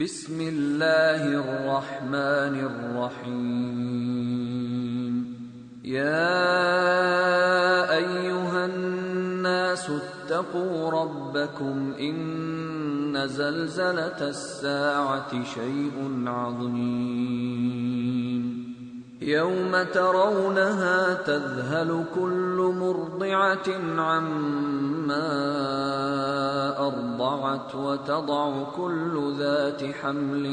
ബിസ്മില്ലാഹിർ റഹ്മാനിർ റഹീം. യാ അയ്യുഹന്നാസു ഇത്തഖൂ റബ്ബക്കും ഇന്ന സൽസലതസ്സാഅതി ശൈഉൻ അദീം. يوم ترونها تذهل كل مرضعة عما أرضعت وتضع كل ذات حمل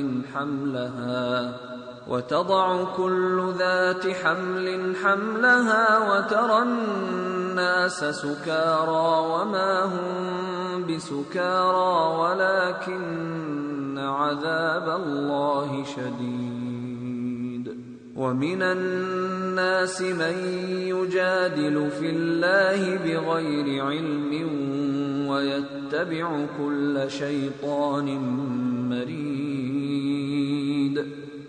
حملها وترى الناس سكارى وما هم بسكارى ولكن عذاب الله شديد. ومن الناس من يجادل في الله بغير علم ويتبع كل شيطان مريد.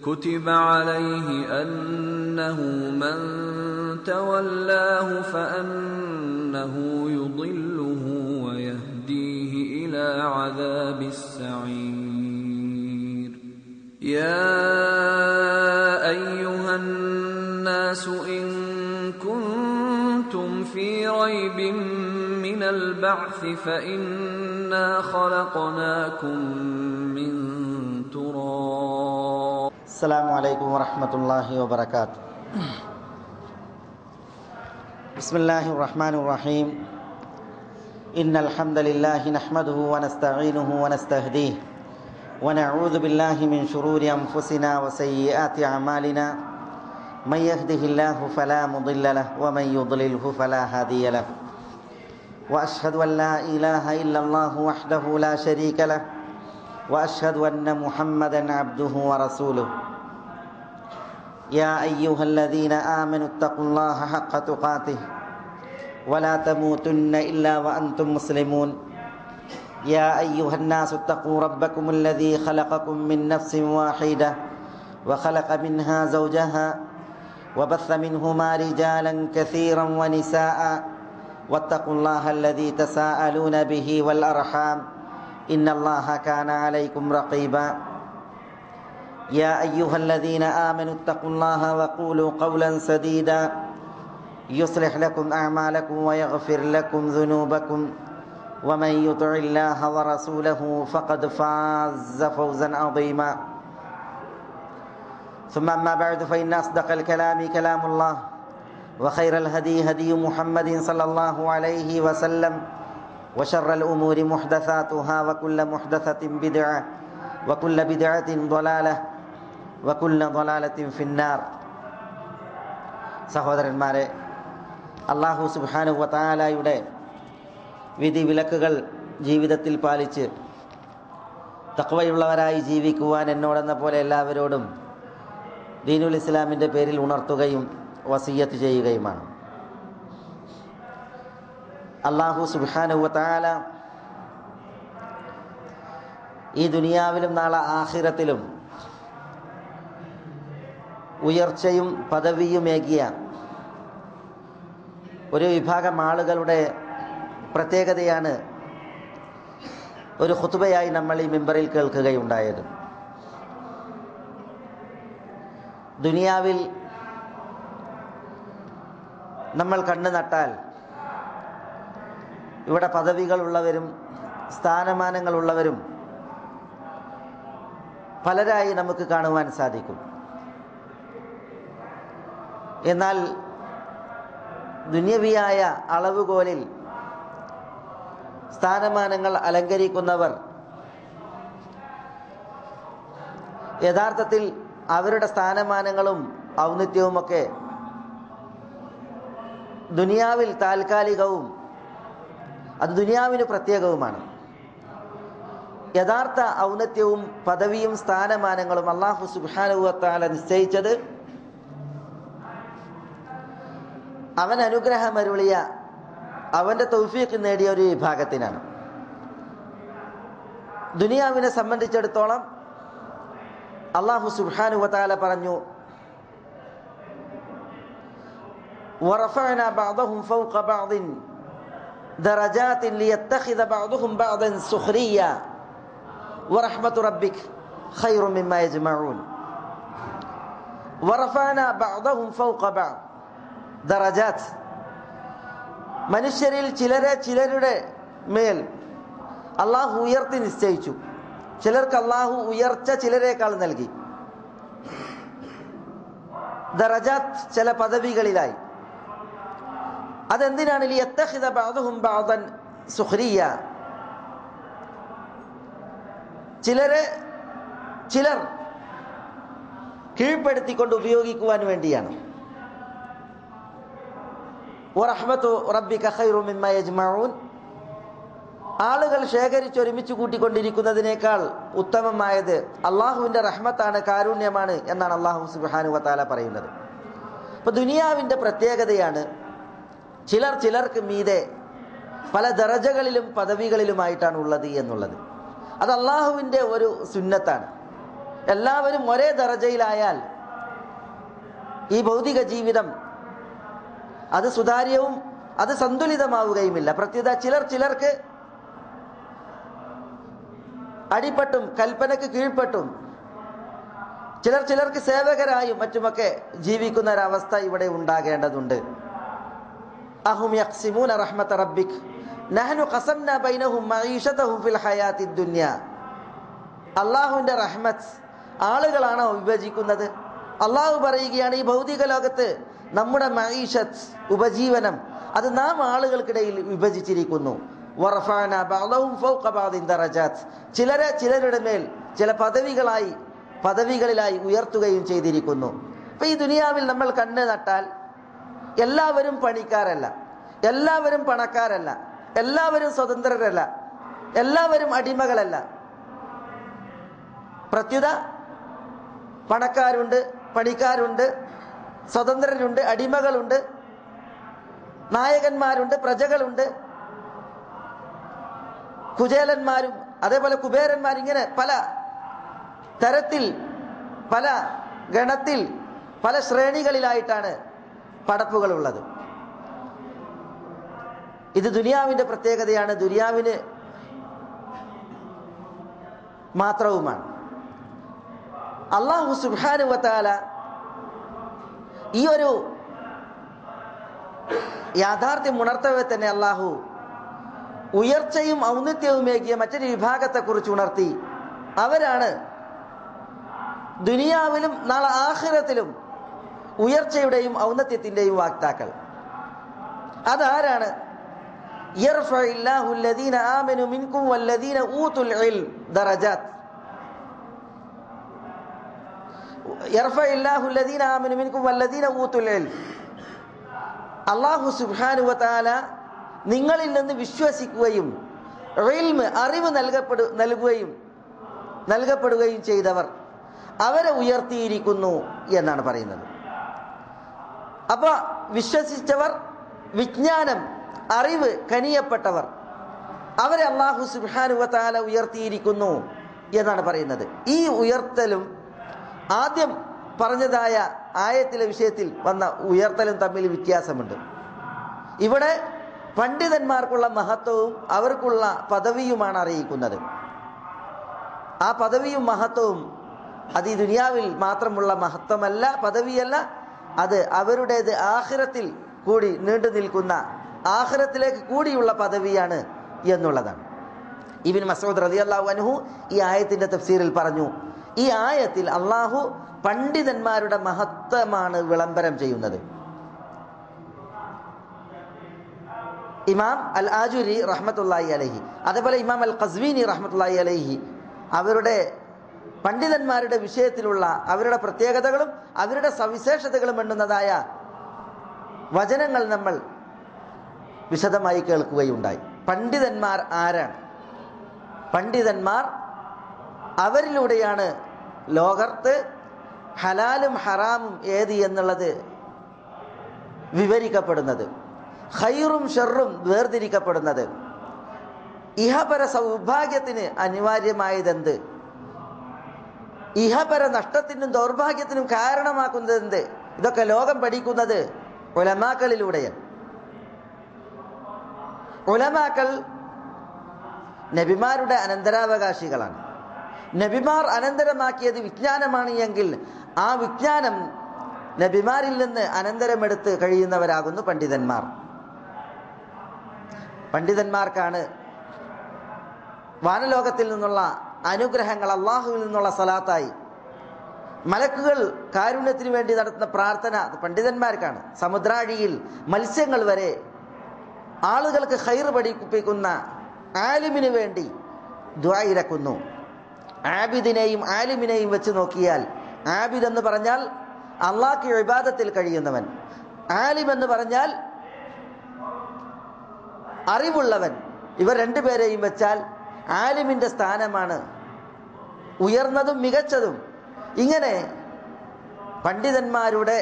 كتب عليه أنه من تولاه فأنه يضله ويهديه إلى عذاب السعير. يا أيها الناس إن كنتم في ريب من البعث فإنا خلقناكم من تراب. السلام عليكم ورحمة الله وبركاته. بسم الله الرحمن الرحيم. إن الحمد لله نحمده ونستعينه ونستهديه ونعوذ بالله من شرور أنفسنا وسيئات أعمالنا. من يهده الله فلا مضل له ومن يضلله فلا هادي له. وأشهد أن لا إله إلا الله وحده لا شريك له وأشهد أن محمدا عبده ورسوله. يا أيها الذين آمنوا اتقوا الله حق تقاته ولا تموتن إلا وأنتم مسلمون. يا أيها الناس اتقوا ربكم الذي خلقكم من نفس واحدة وخلق منها زوجها وبث منهما رجالا كثيرا ونساء واتقوا الله الذي تساءلون به والأرحام إن الله كان عليكم رقيبا. يا أيها الذين آمنوا اتقوا الله وقولوا قولا سديدا يصلح لكم أعمالكم ويغفر لكم ذنوبكم ومن يطع الله ورسوله فقد فاز فوزا عظيما. ثم أما بعد فإن أصدق الكلام كلام الله وخير الهدي هدي محمد صلى الله عليه وسلم وشر الأمور محدثاتها وكل محدثة بدعة وكل بدعة ضلالة وكل ضلالة في النار. സഹോദരന്മാരെ, അല്ലാഹു സുബ്ഹാനഹു വ തആലയുടെ വിധി വിലക്കുകൾ ജീവിതത്തിൽ പാലിച്ച് തഖ്വയുള്ളവരായി ജീവിക്കുവാൻ എന്നോടെന്ന പോലെ എല്ലാവരോടും ദീനുൽ ഇസ്ലാമിൻ്റെ പേരിൽ ഉണർത്തുകയും വസിയ്യത്ത് ചെയ്യുകയുമാണ്. അല്ലാഹു സുബ്ഹാനഹു വ തആല ഈ ദുനിയാവിലും നാളെ ആഖിറത്തിലും ഉയർച്ചയും പദവിയുമേകിയ ഒരു വിഭാഗം ആളുകളുടെ പ്രത്യേകതയാണ് ഒരു ഖുതുബയായി നമ്മൾ ഈ മിമ്പറിൽ കേൾക്കുകയുണ്ടായത്. ദുനിയാവിൽ നമ്മൾ കണ്ണു നട്ടാൽ ഇവിടെ പദവികളുള്ളവരും സ്ഥാനമാനങ്ങളുള്ളവരും പലരായി നമുക്ക് കാണുവാൻ സാധിക്കും. എന്നാൽ ദുനിയവിയായ അളവുകോലിൽ സ്ഥാനമാനങ്ങൾ അലങ്കരിക്കുന്നവർ യഥാർത്ഥത്തിൽ അവരുടെ സ്ഥാനമാനങ്ങളും ഔന്നിത്യവുമൊക്കെ ദുനിയാവിൽ താൽക്കാലികവും അത് ദുനിയാവിന് പ്രത്യേകവുമാണ്. യഥാർത്ഥ ഔന്നത്യവും പദവിയും സ്ഥാനമാനങ്ങളും അല്ലാഹു സുബ്ഹാനഹു വ തആല നിശ്ചയിച്ചത് അവൻ അനുഗ്രഹമരുളിയ അവൻ്റെ തൗഫീഖ് നേടിയ ഒരു വിഭാഗത്തിനാണ്. ദുനിയാവിനെ സംബന്ധിച്ചിടത്തോളം അല്ലാഹു സുബ്ഹാനഹു വ തആല പറഞ്ഞു, വറഫഅനാ ബഅദഹും ഫൗഖ ബഅദിൻ ദറജാതിൻ ലിയത്തഖിദ ബഅദുഹും ബഅദൻ സുഖ്രിയ വറഹ്മത്തു റബ്ബിക് ഖൈറു മിമ്മാ യജ്മഊൻ വറഫഅനാ ബഅദഹും ഫൗഖ ബഅദ് ദറജാത്ത്. മനുഷ്യരിൽ ചിലരുടെ മേൽ അള്ളാഹു ഉയർത്തി നിശ്ചയിച്ചു. ചിലർക്ക് അള്ളാഹു ഉയർച്ച ചിലരേക്കാൾ നൽകി. ദറജാത്ത് ചില പദവികളിലായി. അതെന്തിനാണ്? ലിയത്തഖിദ ബഅദുഹും ബഅദൻ സുഖ്രിയ. ചിലർ കീഴ്പ്പെടുത്തിക്കൊണ്ട് ഉപയോഗിക്കുവാൻ വേണ്ടിയാണ്. വറഹ്മത്തു റബ്ബിക ഖൈറു മിമ്മാ യജ്മഊൻ. ആളുകൾ ശേഖരിച്ച് ഒരുമിച്ച് കൂട്ടിക്കൊണ്ടിരിക്കുന്നതിനേക്കാൾ ഉത്തമമായത് അള്ളാഹുവിൻ്റെ റഹ്മത്താണ്, കാരുണ്യമാണ് എന്നാണ് അള്ളാഹു സുബ്ഹാനഹു വ തആല പറയുന്നത്. അപ്പോൾ ദുനിയാവിൻ്റെ പ്രത്യേകതയാണ് ചിലർക്ക് മീതെ പല ദറജകളിലും പദവികളിലുമായിട്ടാണ് ഉള്ളത് എന്നുള്ളത്. അത് അള്ളാഹുവിൻ്റെ ഒരു സുന്നത്താണ്. എല്ലാവരും ഒരേ ദറജയിലായാൽ ഈ ഭൗതിക ജീവിതം അത് സുതാര്യവും അത് സന്തുലിതമാവുകയുമില്ല. പ്രത്യേകത ചിലർക്ക് അടിപ്പെട്ടും കൽപ്പനക്ക് കീഴ്പ്പെട്ടും ചിലർക്ക് സേവകരായും മറ്റുമൊക്കെ ജീവിക്കുന്ന ഒരവസ്ഥ ഇവിടെ ഉണ്ടാകേണ്ടതുണ്ട്. അഹും യഖ്സിമൂന റഹ്മത റബ്ബിക് നഹ്നു ഖസംനാ ബൈനഹും മഈശതഹും ഫിൽ ഹയാത്തിദ് ദുനിയ. അല്ലാഹുവിൻ്റെ റഹ്മത്ത് ആളുകളാണോ വിഭജിക്കുന്നത്? അള്ളാഹു പറയുകയാണ്, ഈ ഭൗതിക ലോകത്ത് നമ്മുടെ മഈശത്ത് ഉപജീവനം അത് നാം ആളുകൾക്കിടയിൽ വിഭജിച്ചിരിക്കുന്നു. വറഫഅനാ ബഅദഹും ഫൗഖ ബഅദിൻ ദറജാത്ത്. ചിലരുടെ മേൽ ചില പദവികളിലായി ഉയർത്തുകയും ചെയ്തിരിക്കുന്നു. അപ്പോൾ ഈ ദുനിയാവിൽ നമ്മൾ കണ്ണ് നട്ടാൽ എല്ലാവരും പണിക്കാരല്ല, എല്ലാവരും പണക്കാരല്ല, എല്ലാവരും സ്വതന്ത്രരല്ല, എല്ലാവരും അടിമകളല്ല. പ്രത്യുത പണക്കാരുണ്ട്, പണിക്കാരുണ്ട്, സ്വതന്ത്രരുണ്ട്, അടിമകളുണ്ട്, നായകന്മാരുണ്ട്, പ്രജകളുണ്ട്, കുചേലന്മാരും അതേപോലെ കുബേരന്മാർ. ഇങ്ങനെ പല തരത്തിൽ, പല ഗണത്തിൽ, പല ശ്രേണികളിലായിട്ടാണ് പടപ്പുകളുള്ളത്. ഇത് ദുനിയാവിൻ്റെ പ്രത്യേകതയാണ്, ദുനിയാവിന് മാത്രവുമാണ്. അല്ലാഹു സുബ്ഹാനഹു വ തആല ഈ ഒരു യാഥാർത്ഥ്യം ഉണർത്തവേ തന്നെ അല്ലാഹു ഉയർച്ചയും ഔന്നത്യവുമേകിയ മറ്റൊരു വിഭാഗത്തെക്കുറിച്ച് ഉണർത്തി. അവരാണ് ദുനിയാവിലും നാളെ ആഖിറത്തിലും ഉയർച്ചയുടെയും ഔന്നത്യത്തിൻ്റെയും വാക്താക്കൾ. അതാരാണ്? യർഫഇല്ലാഹു അല്ലദീന ആമനു മിൻകും വല്ലദീന ഊതുൽ ഇൽം ദറജാത്ത്. യർഫഇല്ലാഹു അല്ലദീന ആമനു മിൻകും വല്ലദീന ഊതുൽ ഇൽം. അല്ലാഹു സുബ്ഹാനഹു വ തആല നിങ്ങളിൽ നിന്ന് വിശ്വസിക്കുകയും ഇൽമ് അറിവ് നൽകപ്പെടുകയും ചെയ്തവർ അവരെ ഉയർത്തിയിരിക്കുന്നു എന്നാണ് പറയുന്നത്. അപ്പോൾ വിശ്വസിച്ചവർ, വിജ്ഞാനം അറിവ് കനിയപ്പെട്ടവർ, അവരെ അല്ലാഹു സുബ്ഹാനഹു വ തആല ഉയർത്തിയിരിക്കുന്നു എന്നാണ് പറയുന്നത്. ഈ ഉയർത്തലും ആദ്യം പറഞ്ഞതായ ആയത്തിലെ വിഷയത്തിൽ വന്ന ഉയർത്തലും തമ്മിൽ വ്യത്യാസമുണ്ട്. ഇവിടെ പണ്ഡിതന്മാർക്കുള്ള മഹത്വവും അവർക്കുള്ള പദവിയുമാണ് അറിയിക്കുന്നത്. ആ പദവിയും മഹത്വവും അത് ഈ ദുനിയാവിൽ മാത്രമുള്ള മഹത്വമല്ല, പദവിയല്ല. അത് അവരുടേത് ആഖിറത്തിൽ കൂടി നീണ്ടു നിൽക്കുന്ന, ആഖിറത്തിലേക്ക് കൂടിയുള്ള പദവിയാണ് എന്നുള്ളതാണ്. ഇബ്നു മസ്ഊദ് റളിയല്ലാഹു അൻഹു ഈ ആയത്തിന്റെ തഫ്സീറിൽ പറഞ്ഞു, ഈ ആയത്തിൽ അള്ളാഹു പണ്ഡിതന്മാരുടെ മഹത്വമാണ് വിളംബരം ചെയ്യുന്നത്. ഇമാം അൽ ആജുരി റഹ്മത്തുള്ളാഹി അലൈഹി, അതേപോലെ ഇമാം അൽ ഖസ്വീനി റഹ്മത്തുള്ളാഹി അലൈഹി അവരുടെ പണ്ഡിതന്മാരുടെ വിഷയത്തിലുള്ള അവരുടെ പ്രത്യേകതകളും അവരുടെ സവിശേഷതകളും എണ്ണുന്നതായ വചനങ്ങൾ നമ്മൾ വിശദമായി കേൾക്കുകയുണ്ടായി. പണ്ഡിതന്മാർ ആരാണ്? പണ്ഡിതന്മാർ അവരിലൂടെയാണ് ലോകത്ത് ഹലാലും ഹറാമും ഏത് എന്നുള്ളത് വിവരിക്കപ്പെടുന്നത്, ഖൈറും ഷർറും വേർതിരിക്കപ്പെടുന്നത്, ഇഹപര സൗഭാഗ്യത്തിന് അനിവാര്യമായതെന്ത്, ഇഹപര നഷ്ടത്തിനും ദൗർഭാഗ്യത്തിനും കാരണമാക്കുന്നത് എന്ത്, ഇതൊക്കെ ലോകം പഠിക്കുന്നത് ഉലമാക്കളിലൂടെയാണ്. ഉലമാക്കൾ നബിമാരുടെ അനന്തരാവകാശികളാണ്. നബിമാർ അനന്തരമാക്കിയത് വിജ്ഞാനമാണ് എങ്കിൽ ആ വിജ്ഞാനം നബിമാരിൽ നിന്ന് അനന്തരമെടുത്ത് കഴിയുന്നവരാകുന്നു പണ്ഡിതന്മാർ. പണ്ഡിതന്മാർക്കാണ് വാനലോകത്തിൽ നിന്നുള്ള അനുഗ്രഹങ്ങൾ അള്ളാഹുവിൽ നിന്നുള്ള സലാത്തായി. മലക്കുകൾ കാരുണ്യത്തിന് വേണ്ടി നടത്തുന്ന പ്രാർത്ഥന പണ്ഡിതന്മാർക്കാണ്. സമുദ്രാഴിയിൽ മത്സ്യങ്ങൾ വരെ ആളുകൾക്ക് ഖൈർ പഠിപ്പിക്കുന്ന ആലിമിന് വേണ്ടി ദുആ ഇരക്കുന്നു. ആബിദിനെയും ആലിമിനെയും വെച്ച് നോക്കിയാൽ, ആബിദ് എന്ന് പറഞ്ഞാൽ അള്ളാഹ്ക്ക് ഇബാദത്തിൽ കഴിയുന്നവൻ, ആലിം എന്ന് പറഞ്ഞാൽ അറിവുള്ളവൻ. ഇവർ രണ്ടുപേരെയും വെച്ചാൽ ആലിമിൻ്റെ സ്ഥാനമാണ് ഉയർന്നതും മികച്ചതും. ഇങ്ങനെ പണ്ഡിതന്മാരുടെ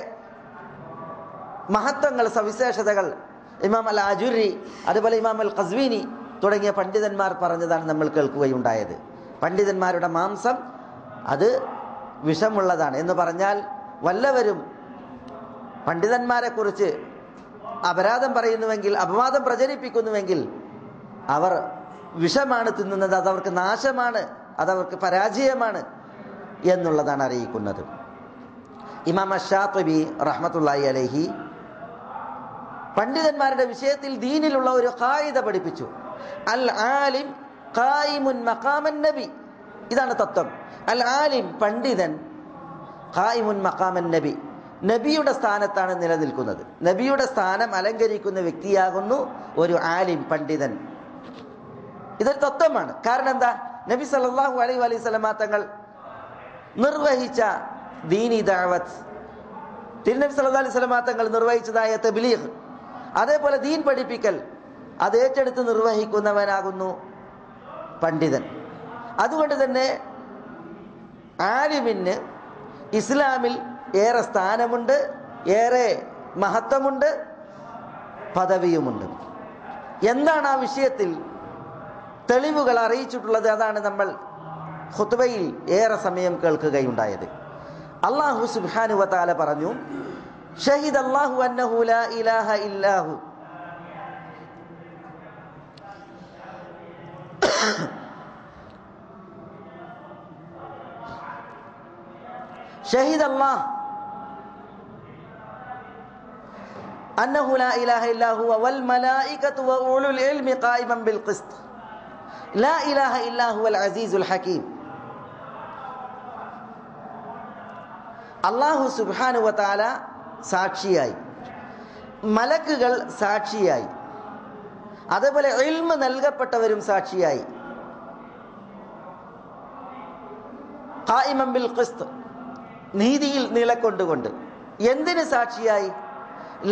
മഹത്വങ്ങൾ, സവിശേഷതകൾ ഇമാം അൽ ആജുരി, അതുപോലെ ഇമാം അൽ ഖസ്വീനി തുടങ്ങിയ പണ്ഡിതന്മാർ പറഞ്ഞതാണ് നമ്മൾ കേൾക്കുകയുണ്ടായത്. പണ്ഡിതന്മാരുടെ മാംസം അത് വിഷമുള്ളതാണ് എന്ന് പറഞ്ഞാൽ, വല്ലവരും പണ്ഡിതന്മാരെക്കുറിച്ച് അപരാധം പറയുന്നുവെങ്കിൽ, അപവാദം പ്രചരിപ്പിക്കുന്നുവെങ്കിൽ അവർ വിഷമാണ് തിന്നുന്നത്, അതവർക്ക് നാശമാണ്, അതവർക്ക് പരാജയമാണ് എന്നുള്ളതാണ് അറിയിക്കുന്നത്. ഇമാം അശ്ശാത്വബി റഹ്മത്തുള്ളാഹി അലൈഹി പണ്ഡിതന്മാരുടെ വിഷയത്തിൽ ദീനിലുള്ള ഒരു ഖായിദ പഠിപ്പിച്ചു. അൽ ആലിം ഖായിമുൻ മഖാമൻ നബി. ഇതാണ് തത്വം. അൽ ആലിം പണ്ഡിതൻ, ഖായിമുൻ മഖാമൻ നബി, നബിയുടെ സ്ഥാനത്താണ് നിലനിൽക്കുന്നത്. നബിയുടെ സ്ഥാനം അലങ്കരിക്കുന്ന വ്യക്തിയാകുന്നു ഒരു ആലിം, പണ്ഡിതൻ. ഇതൊരു തത്വമാണ്. കാരണം എന്താ? നബി സല്ലല്ലാഹു അലൈഹി വസല്ലമ തങ്ങൾ നിർവഹിച്ച ദീനി ദഅവത്ത്, തിരുനബി സല്ലല്ലാഹു അലൈഹി വസല്ലമ തങ്ങൾ നിർവഹിച്ചതായ തബ്ലീഗ്, അതേപോലെ ദീൻ പഠിപ്പിക്കൽ, അത് ഏറ്റെടുത്ത് നിർവഹിക്കുന്നവനാകുന്നു പണ്ഡിതൻ. അതുകൊണ്ട് തന്നെ ആലിമിന് ഇസ്ലാമിൽ ഏറെ സ്ഥാനമുണ്ട്, ഏറെ മഹത്വമുണ്ട്, പദവിയുമുണ്ട്. എന്താണ് ആ വിഷയത്തിൽ തെളിവുകൾ അറിയിച്ചിട്ടുള്ളത്? അതാണ് നമ്മൾ ഖുത്ബയിൽ ഏറെ സമയം കേൾക്കുകയുണ്ടായത്. അല്ലാഹു സുബ്ഹാനഹു വ തആല പറഞ്ഞു, ഷഹിദല്ലാഹു അന്നഹു ലാ ഇലാഹ ഇല്ലാഹു ഷഹിദല്ലാഹ് അന്നഹു ലാ ഇലാഹ ഇല്ലാഹു വൽ മലായികതു വ ഉലുൽ ഇൽമി ഖായിമൻ ബിൽ ഖിസ്ത് ലാ ഇലാഹ ഇല്ലാഹു അൽ അസീസുൽ ഹകീം. അല്ലാഹു സുബ്ഹാനഹു വ തആല സാക്ഷിയായി, മലക്കുകൾ സാക്ഷിയായി, അതേപോലെ ഇൽമ് നൽകപ്പെട്ടവരും സാക്ഷിയായി. ഖായിമൻ ബിൽ ഖിസ്ത്, നീതിയിൽ നിലകൊണ്ടുകൊണ്ട്. എന്തിന് സാക്ഷിയായി?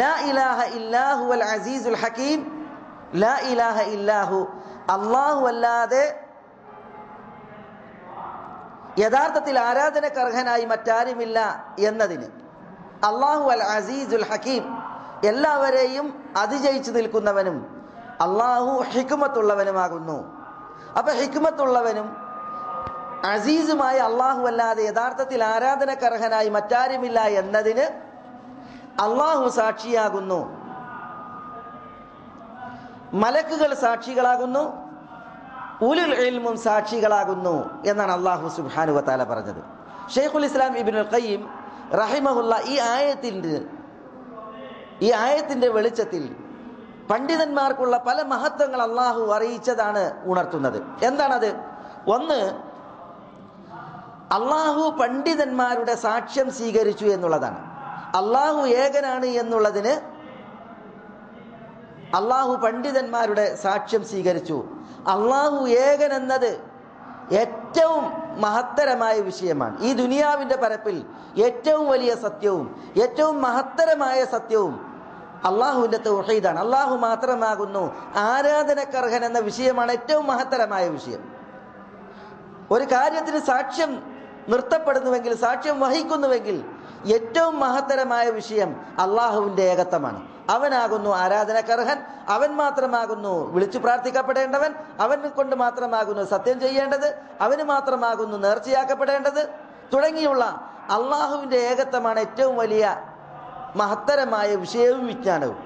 ലാ ഇലാഹ ഇല്ലാഹു അൽ അസീസുൽ ഹകീം. ലാ ഇലാഹ ഇല്ലാഹു, അല്ലാഹു അല്ലാതെ യഥാർത്ഥത്തിൽ ആരാധനക്കർഹനായി മറ്റാരുമില്ല എന്നതിന്. അല്ലാഹു അൽ അസീസുൽ ഹകീം, എല്ലാവരെയും അതിജയിച്ചു നിൽക്കുന്നവനും അല്ലാഹു ഹിക്മത്തുള്ളവനുമാകുന്നു. അപ്പൊ ഹിക്മത്തുള്ളവനും അസീസുമായ അല്ലാഹു അല്ലാതെ യഥാർത്ഥത്തിൽ ആരാധനക്കർഹനായി മറ്റാരുമില്ല എന്നതിന് അല്ലാഹു സാക്ഷിയാകുന്നു. മലക്കുകൾ സാക്ഷികളാകുന്നു, ഉലുൽ ഇൽമും സാക്ഷികളാകുന്നു എന്നാണ് അല്ലാഹു സുബ്ഹാനഹു വ തആല പറഞ്ഞത്. ഷെയ്ഖുൽ ഇസ്ലാം ഇബ്നുൽ ഖയ്യിം റഹിമഹുല്ല ഈ ആയത്തിന്റെ വെളിച്ചത്തിൽ പണ്ഡിതന്മാർക്കുള്ള പല മഹത്വങ്ങൾ അല്ലാഹു അറിയിച്ചതാണ് ഉണർത്തുന്നത്. എന്താണത്? ഒന്ന്, അല്ലാഹു പണ്ഡിതന്മാരുടെ സാക്ഷ്യം സ്വീകരിച്ചു എന്നുള്ളതാണ്. അല്ലാഹു ഏകനാണ് എന്നുള്ളതിന് അല്ലാഹു പണ്ഡിതന്മാരുടെ സാക്ഷ്യം സ്വീകരിച്ചു. അല്ലാഹു ഏകൻ എന്നത് ഏറ്റവും മഹത്തരമായ വിഷയമാണ്. ഈ ദുനിയാവിൻ്റെ പരപ്പിൽ ഏറ്റവും വലിയ സത്യവും ഏറ്റവും മഹത്തരമായ സത്യവും അല്ലാഹുവിൻ്റെ തൗഹീദാണ്. അല്ലാഹു മാത്രമാകുന്നു ആരാധനക്കർഹൻ എന്ന വിഷയമാണ് ഏറ്റവും മഹത്തരമായ വിഷയം. ഒരു കാര്യത്തിന് സാക്ഷ്യം നിർത്തപ്പെടുന്നുവെങ്കിൽ, സാക്ഷ്യം വഹിക്കുന്നുവെങ്കിൽ ഏറ്റവും മഹത്തരമായ വിഷയം അല്ലാഹുവിൻ്റെ ഏകത്വമാണ്. അവനാകുന്നു ആരാധനക്കർഹൻ, അവൻ മാത്രമാകുന്നു വിളിച്ചു പ്രാർത്ഥിക്കപ്പെടേണ്ടവൻ, അവനെ കൊണ്ട് മാത്രമാകുന്നു സത്യം ചെയ്യേണ്ടത്, അവന് മാത്രമാകുന്നു നേർച്ചയാക്കപ്പെടേണ്ടത് തുടങ്ങിയുള്ള അല്ലാഹുവിൻ്റെ ഏകത്വമാണ് ഏറ്റവും വലിയ മഹത്തരമായ വിഷയവും വിജ്ഞാനവും.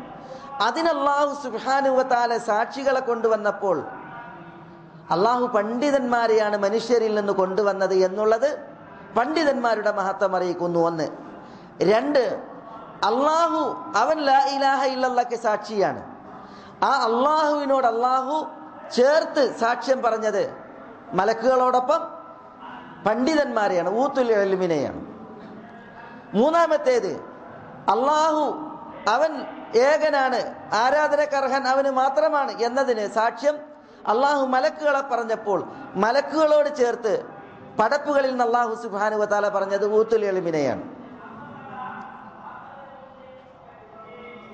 അതിന് അല്ലാഹു സുബ്ഹാനഹു വ തആല സാക്ഷികളെ കൊണ്ടുവന്നപ്പോൾ അള്ളാഹു പണ്ഡിതന്മാരെയാണ് മനുഷ്യരിൽ നിന്ന് കൊണ്ടുവന്നത് എന്നുള്ളത് പണ്ഡിതന്മാരുടെ മഹത്വം അറിയിക്കുന്നു. ഒന്ന്. രണ്ട്, അള്ളാഹു അവൻ ലാ ഇലാഹ ഇല്ലല്ലാഹ്ക്ക് സാക്ഷിയാണ്. ആ അള്ളാഹുവിനോട് അള്ളാഹു ചേർത്ത് സാക്ഷ്യം പറഞ്ഞത് മലക്കുകളോടൊപ്പം പണ്ഡിതന്മാരെയാണ്, ഊത്തുൽ ഇൽമിനെയാണ്. മൂന്നാമത്തേത്, അള്ളാഹു അവൻ ഏകനാണ്, ആരാധനക്കർഹൻ അവന് മാത്രമാണ് എന്നതിന് സാക്ഷ്യം അള്ളാഹു മലക്കുകളെ പറഞ്ഞപ്പോൾ മലക്കുകളോട് ചേർത്ത് പടപ്പുകളിൽ നിന്ന് അള്ളാഹു സുബ്ഹാനഹു വ തആല പറഞ്ഞത് ഊത്തുൽ ഇൽമിനെയാണ്.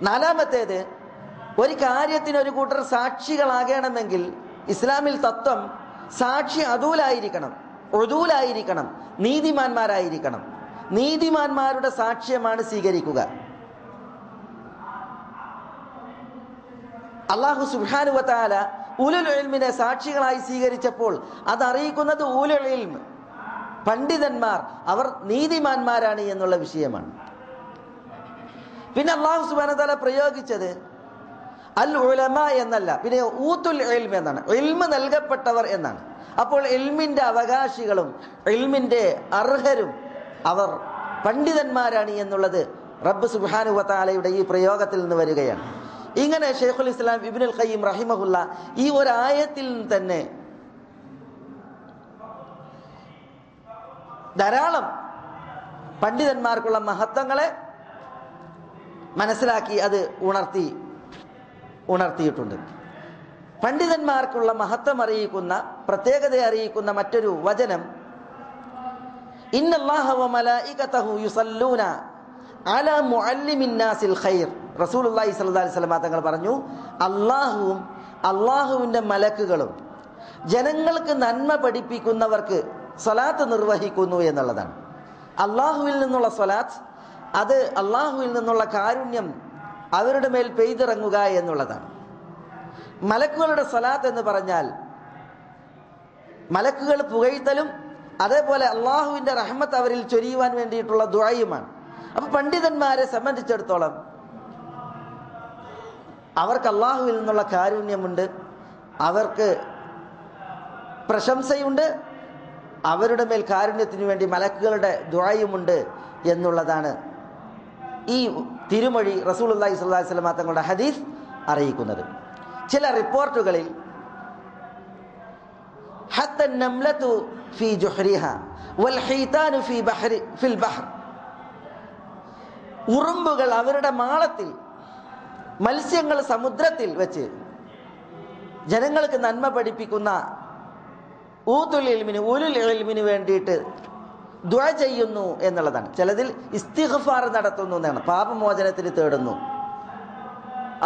നാലാമത്തേത്, ഒരു കാര്യത്തിന് ഒരു കൂട്ടർ സാക്ഷികളാകണമെങ്കിൽ ഇസ്ലാമിൽ തത്വം സാക്ഷി അദൂലായിരിക്കണം, ഉദൂലായിരിക്കണം, നീതിമാന്മാരായിരിക്കണം. നീതിമാന്മാരുടെ സാക്ഷ്യമാണ് സ്വീകരിക്കുക. അല്ലാഹു സുബ്ഹാനഹു വ തആല ഉലുൽ ഇൽമിനെ സാക്ഷികളായി സ്വീകരിച്ചപ്പോൾ അതറിയിക്കുന്നത് ഉലുൽ ഇൽമ് പണ്ഡിതന്മാർ അവർ നീതിമാന്മാരാണ് എന്നുള്ള വിഷയമാണ്. പിന്നെ അല്ലാഹു സുബ്ഹാനഹു വ തആല പ്രയോഗിച്ചത് അൽ ഉലമ എന്നല്ല, പിന്നെ ഊത്തുൽ ഇൽമ് എന്നാണ്, ഇൽമ് നൽകപ്പെട്ടവർ എന്നാണ്. അപ്പോൾ ഇൽമിന്റെ അവകാശികളും ഇൽമിന്റെ അർഹരും അവർ പണ്ഡിതന്മാരാണ് എന്നുള്ളത് റബ്ബ് സുബ്ഹാനഹു വ തആലയുടെ ഈ പ്രയോഗത്തിൽ നിന്ന് വരികയാണ്. ഇങ്ങനെ ശൈഖുൽ ഇസ്ലാം ഇബ്നുൽ ഖയ്യിം റഹിമഹുല്ല ഈ ഒരു ആയത്തിൽ തന്നെ ധാരാളം പണ്ഡിതന്മാർക്കുള്ള മഹത്വങ്ങളെ മനസ്സിലാക്കി അത് ഉണർത്തിയിട്ടുണ്ട്. പണ്ഡിതന്മാർക്കുള്ള മഹത്വം അറിയിക്കുന്ന, പ്രത്യേകത അറിയിക്കുന്ന മറ്റൊരു വചനം, ഇന്നല്ലാഹ വ മലായികതഹു യുസല്ലൂന അലാ മുഅല്ലിമിൻ നാസിൽ ഖൈർ. റസൂലുള്ളാഹി സ്വല്ലല്ലാഹി അലൈഹി വസല്ലം തങ്ങൾ പറഞ്ഞു, അല്ലാഹുവും അല്ലാഹുവിൻ്റെ മലക്കുകളും ജനങ്ങൾക്ക് നന്മ പഠിപ്പിക്കുന്നവർക്ക് സ്വലാത്ത് നിർവഹിക്കുന്നു എന്നുള്ളതാണ്. അല്ലാഹുവിൽ നിന്നുള്ള സ്വലാത്ത്, അത് അല്ലാഹുവിൽ നിന്നുള്ള കാരുണ്യം അവരുടെ മേൽ പെയ്തിറങ്ങുക എന്നുള്ളതാണ്. മലക്കുകളുടെ സ്വലാത്ത് എന്ന് പറഞ്ഞാൽ മലക്കുകൾ പുകഴ്ത്തലും അതേപോലെ അള്ളാഹുവിൻ്റെ റഹ്മത്ത് അവരിൽ ചൊരിയുവാൻ വേണ്ടിയിട്ടുള്ള ദുആയുമാണ്. അപ്പൊ പണ്ഡിതന്മാരെ സംബന്ധിച്ചിടത്തോളം അവർക്ക് അള്ളാഹുവിൽ നിന്നുള്ള കാരുണ്യമുണ്ട്, അവർക്ക് പ്രശംസയുണ്ട്, അവരുടെ മേൽ കാരുണ്യത്തിന് വേണ്ടി മലക്കുകളുടെ ദുആയുമുണ്ട് എന്നുള്ളതാണ് ഈ തിരുമൊഴി റസൂലുള്ളാഹി സ്വല്ലല്ലാഹി അലൈഹി വസല്ലം തങ്ങളുടെ ഹദീസ് അറിയിക്കുന്നത്. ചില റിപ്പോർട്ടുകളിൽ ഹത്ത നംലതു ഫീ ജുഹ്രിഹാ വൽ ഹീതാനു ഫിൽ ബഹർ, ഉറുമ്പുകൾ അവരുടെ മാളത്തിൽ, മത്സ്യങ്ങൾ സമുദ്രത്തിൽ വെച്ച് ജനങ്ങൾക്ക് നന്മ പഠിപ്പിക്കുന്ന ഊത്തുൽ ഇൽമിന്, ഉലുൽ ഇൽമിന് വേണ്ടിയിട്ട് ദുആ ചെയ്യുന്നു എന്നുള്ളതാണ്. ചിലതിൽ ഇസ്തിഗ്ഫാർ നടത്തുന്നു എന്നാണ്, പാപമോചനത്തിന് തേടുന്നു.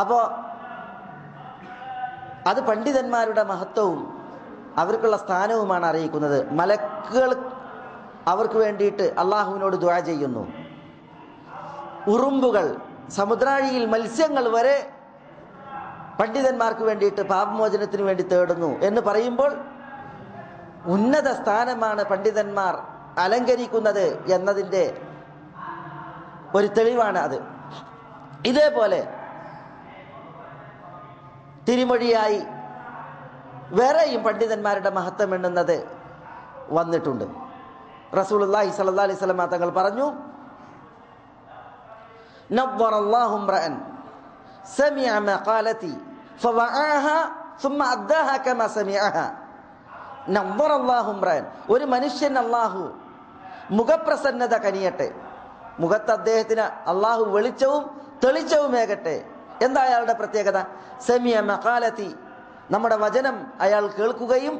അപ്പോൾ അത് പണ്ഡിതന്മാരുടെ മഹത്വവും അവർക്കുള്ള സ്ഥാനവുമാണ് അറിയിക്കുന്നത്. മലക്കുകൾ അവർക്ക് വേണ്ടിയിട്ട് അള്ളാഹുവിനോട് ദുആ ചെയ്യുന്നു. ഉറുമ്പുകൾ, സമുദ്രാഴിയിൽ മത്സ്യങ്ങൾ വരെ പണ്ഡിതന്മാർക്ക് വേണ്ടിയിട്ട് പാപമോചനത്തിന് വേണ്ടി തേടുന്നു എന്ന് പറയുമ്പോൾ ഉന്നത സ്ഥാനമാണ് പണ്ഡിതന്മാർ അലങ്കരിക്കുന്നത് എന്നതിൻ്റെ ഒരു തെളിവാണ് അത്. ഇതേപോലെ തിരുമൊഴിയായി വേറെയും പണ്ഡിതന്മാരുടെ മഹത്വം എണ്ണുന്നത് വന്നിട്ടുണ്ട്. റസൂലുള്ളാഹി സ്വല്ലല്ലാഹി അലൈഹി വസല്ലം തങ്ങൾ പറഞ്ഞു, നവ്വറല്ലാഹു ഇംറഅൻ സമിഅ മഖാലതി ഫവഅഹാ ثم അദ്ദാഹാ കമാ സമിഅഹാ. നവ്വറല്ലാഹു ഇംറഅൻ, ഒരു മനുഷ്യൻ അല്ലാഹു മുഖപ്രസന്നത കനിയട്ടെ, മുഖത്ത് അദ്ദേഹത്തിന് അല്ലാഹു വെളിച്ചവും തെളിച്ചവുമേകട്ടെ. എന്താ അയാളുടെ പ്രത്യേകത? സമിഅ മഖാലതി, നമ്മുടെ വചനം അയാൾ കേൾക്കുകയും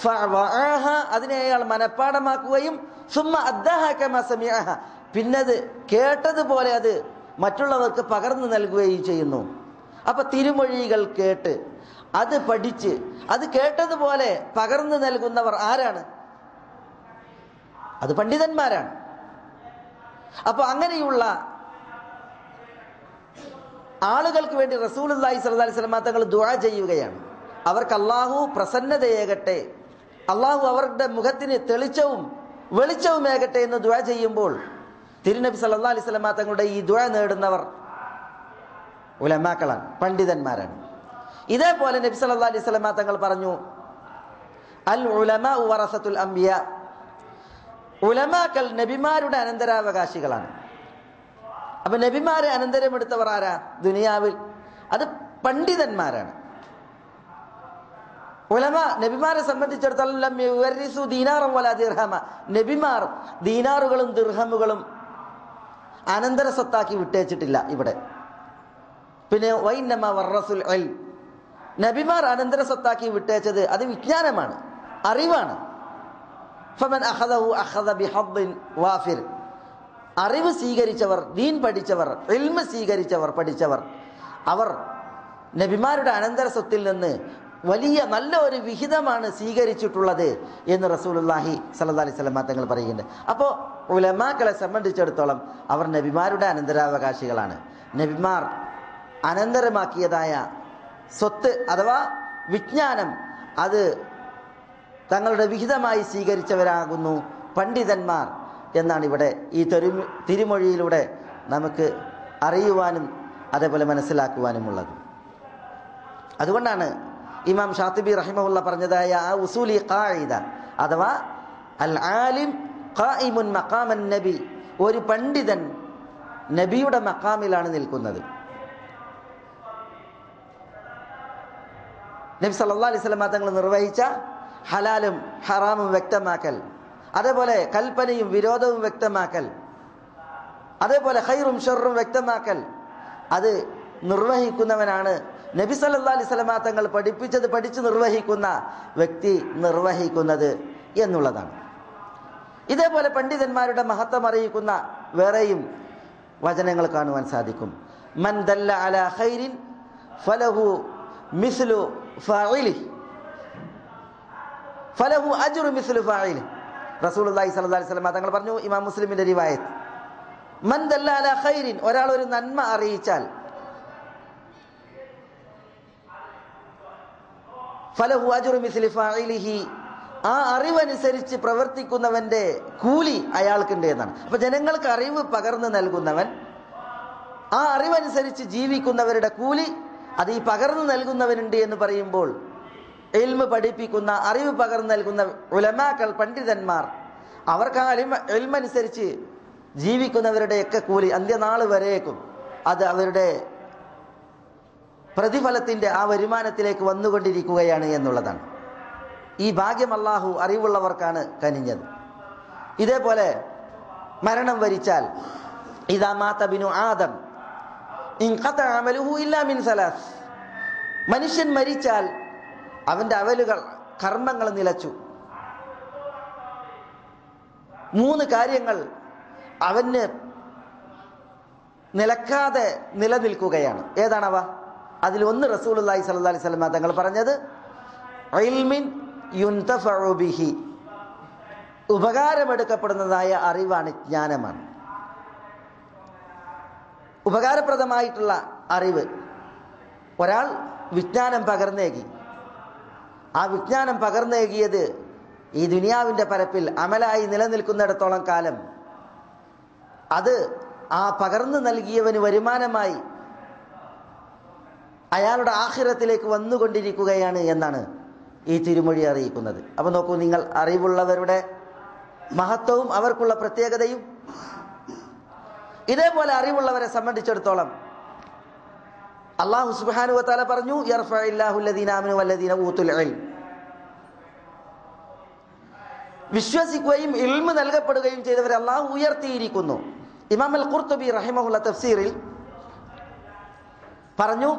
ഫവഅഹാ, അതിനെ അയാൾ മനഃപ്പാഠമാക്കുകയും സുമ്മ അദ്ദാഹാ കമാ സമിഅഹാ, പിന്നത് കേട്ടതുപോലെ അത് മറ്റുള്ളവർക്ക് പകർന്നു നൽകുകയും ചെയ്യുന്നു. അപ്പൊ തിരുമൊഴികൾ കേട്ട് അത് പഠിച്ച് അത് കേട്ടതുപോലെ പകർന്നു നൽകുന്നവർ ആരാണ്? അത് പണ്ഡിതന്മാരാണ്. അപ്പൊ അങ്ങനെയുള്ള ആളുകൾക്ക് വേണ്ടി റസൂലുള്ളാഹി സ്വല്ലല്ലാഹി അലൈഹി വസല്ലം തങ്ങൾ ദുആ ചെയ്യുകയാണ്. അവർക്ക് അല്ലാഹു പ്രസന്നതയേകട്ടെ, അല്ലാഹു അവരുടെ മുഖത്തിന് തെളിച്ചവും വെളിച്ചവുമേകട്ടെ എന്ന് ദുആ ചെയ്യുമ്പോൾ തിരുനബി സല്ലല്ലാഹു അലൈഹി വസല്ലം തങ്ങളുടെ ഈ ദുആ നേടുന്നവർ ഉലമാക്കളാണ്, പണ്ഡിതന്മാരാണ്. ഇതേപോലെ നബി സല്ലല്ലാഹു അലൈഹി വസല്ലം തങ്ങൾ പറഞ്ഞു, അൽ ഉലമാ വറസത്തുൽ അംബിയ, ഉലമാക്കൾ നബിമാരുടെ അനന്തരാവകാശികളാണ്. അപ്പൊ നബിമാരെ അനന്തരമെടുത്തവർ ആരാ ദുനിയാവിൽ? അത് പണ്ഡിതന്മാരാണ്. ഉലമ നബിമാരെ സംബന്ധിച്ചിടത്തോളം ലം യുവരിസു ദീനാറൻ വലാ ദിർഹമ, നബിമാർ ദീനാറുകളും ദിർഹമുകളും അനന്തര സ്വത്താക്കി വിട്ടേച്ചിട്ടില്ല ഇവിടെ. പിന്നെ വൈന്നമ വറസുൽ ഇൽം, നബിമാർ അനന്തര സ്വത്താക്കി വിട്ടേച്ചത് അത് വിജ്ഞാനമാണ്, അറിവാണ്. ഫമൻ അഖദഹു അഖദ ബിഹദ്ദിൻ വാഫിർ, അറിവ് സ്വീകരിച്ചവർ, ദീൻ പഠിച്ചവർ, ഇൽമ സ്വീകരിച്ചവർ, പഠിച്ചവർ, അവർ നബിമാരുടെ അനന്തര സ്വത്തിൽ നിന്ന് വലിയ നല്ല ഒരു വിഹിതമാണ് സ്വീകരിച്ചിട്ടുള്ളത് എന്ന് റസൂലുള്ളാഹി സ്വല്ലല്ലാഹി അലൈഹി വസല്ലം തങ്ങൾ പറയുന്നുണ്ട്. അപ്പോൾ ഉലമാക്കളെ സംബന്ധിച്ചിടത്തോളം അവർ നബിമാരുടെ അനന്തരാവകാശികളാണ്. നബിമാർ അനന്തരമാക്കിയതായ സ്വത്ത് അഥവാ വിജ്ഞാനം അത് തങ്ങളുടെ വിഹിതമായി സ്വീകരിച്ചവരാകുന്നു പണ്ഡിതന്മാർ എന്നാണ് ഇവിടെ ഈ തിരുമൊഴിയിലൂടെ നമുക്ക് അറിയുവാനും അതേപോലെ മനസ്സിലാക്കുവാനുമുള്ളത്. അതുകൊണ്ടാണ് ഇമാം ഷാത്തിബി റഹിമഹുള്ള പറഞ്ഞതായ ആ ഉസൂലി ഖാഇദ അഥവാ അൽ ആലിം ഖായിമുൻ മഖാമൻ നബി, ഒരു പണ്ഡിതൻ നബിയുടെ മഖാമിലാണ് നിൽക്കുന്നത്. നബി സല്ലല്ലാഹു അലൈഹി വസല്ലം തങ്ങൾ നിർവഹിച്ച ഹലാലും ഹറാമും വ്യക്തമാക്കൽ, അതേപോലെ കൽപ്പനയും വിരോധവും വ്യക്തമാക്കൽ, അതേപോലെ ഖൈറും ഷർറും വ്യക്തമാക്കൽ, അത് നിർവഹിക്കുന്നവനാണ് നബി സല്ലല്ലാഹു അലൈഹി വസല്ലം തങ്ങൾ പഠിപ്പിച്ചത് പഠിച്ച് നിർവഹിക്കുന്ന വ്യക്തി നിർവഹിക്കുന്നത് എന്നുള്ളതാണ്. ഇതേപോലെ പണ്ഡിതന്മാരുടെ മഹത്വം അറിയിക്കുന്ന വേറെയും വചനങ്ങൾ കാണുവാൻ സാധിക്കും. മൻ ദല്ല അലാ ഖൈരിൻ ഫലഹു മിസ്ലു ഫാഇലിഹി ഫലഹു അജ്റു മിസ്ലു ഫാഇലിഹി. റസൂലുള്ളാഹി സ്വല്ലല്ലാഹി അലൈഹി വസല്ലം തങ്ങൾ പറഞ്ഞു, ഇമാം മുസ്ലിമിന്റെ റിവായത്ത്, മൻ ദല്ല അലാ ഖൈരിൻ, ഒരാൾ ഒരു നന്മ അറിയിച്ചാൽ, ഫലഹു അജ്റു മിസ്ലു ഫാഇലിഹി, ആ അറിവനുസരിച്ച് പ്രവർത്തിക്കുന്നവന്റെ കൂലി അയാൾക്കുണ്ട് എന്നാണ്. അപ്പൊ ജനങ്ങൾക്ക് അറിവ് പകർന്നു നൽകുന്നവൻ, ആ അറിവനുസരിച്ച് ജീവിക്കുന്നവരുടെ കൂലി അത് ഈ പകർന്നു നൽകുന്നവനുണ്ട് എന്ന് പറയുമ്പോൾ ഇൽമ് പഠിപ്പിക്കുന്ന, അറിവ് പകർന്നു നൽകുന്ന ഉലമാക്കൾ, പണ്ഡിതന്മാർ, അവർക്ക് ആ ഇൽമനുസരിച്ച് ജീവിക്കുന്നവരുടെയൊക്കെ കൂലി അന്ത്യനാൾ വരേക്കും അത് അവരുടെ പ്രതിഫലത്തിന്റെ ആ വരുമാനത്തിലേക്ക് വന്നുകൊണ്ടിരിക്കുകയാണ് എന്നുള്ളതാണ്. ഈ ഭാഗ്യം അല്ലാഹു അറിവുള്ളവർക്കാണ് കനിഞ്ഞത്. ഇതേപോലെ മരണം വരിച്ചാൽ, ഇദാ മാത ബിനു ആദം ഇൻഖത അമലുഹു ഇല്ലാ മിൻ സലാസ്, മനുഷ്യൻ മരിച്ചാൽ അവന്റെ അമലുകൾ, കർമ്മങ്ങൾ നിലച്ചു. 3 കാര്യങ്ങൾ അവന് നിലക്കാതെ നിലനിൽക്കുകയാണ്. ഏതാണവ? അതിലൊന്ന് റസൂലുള്ളാഹി സ്വല്ലല്ലാഹി അലൈഹി വസല്ലം തങ്ങൾ പറഞ്ഞത് ഇൽമിൻ യുൻതഫഉ ബിഹി, ഉപകാരമെടുക്കപ്പെടുന്നതായ അറിവാണ്, ജ്ഞാനമാണ്. ഉപകാരപ്രദമായിട്ടുള്ള അറിവ്. ഒരാൾ വിജ്ഞാനം പകർന്നേകി, ആ വിജ്ഞാനം പകർന്നേകിയത് ഈ ദുനിയാവിൻ്റെ പരപ്പിൽ അമലായി നിലനിൽക്കുന്നിടത്തോളം കാലം അത് ആ പകർന്നു നൽകിയവന് വരുമാനമായി അയാളുടെ ആഖിറത്തിലേക്ക് വന്നുകൊണ്ടിരിക്കുകയാണ് എന്നാണ് ഈ തിരുമൊഴി അറിയിക്കുന്നത്. അപ്പോൾ നോക്കൂ നിങ്ങൾ, അറിവുള്ളവരുടെ മഹത്വവും അവർക്കുള്ള പ്രത്യേകതയും. ഇതേപോലെ അറിവുള്ളവരെ സംബന്ധിച്ചിടത്തോളം അല്ലാഹു സുബ്ഹാനഹു വ തആല പറഞ്ഞു, യർഫഇല്ലാഹു അല്ലദീന ആമനു വല്ലദീന ഊതുൽ ഇൽം, വിശ്വസിക്കുകയും ഇൽമ് നൽകപ്പെടുകയും ചെയ്തവരെ അല്ലാഹു ഉയർത്തിയിരിക്കുന്നു. ഇമാം അൽ ഖുർത്തുബി റഹിമഹുള്ള തഫ്സീറിൽ പറഞ്ഞു,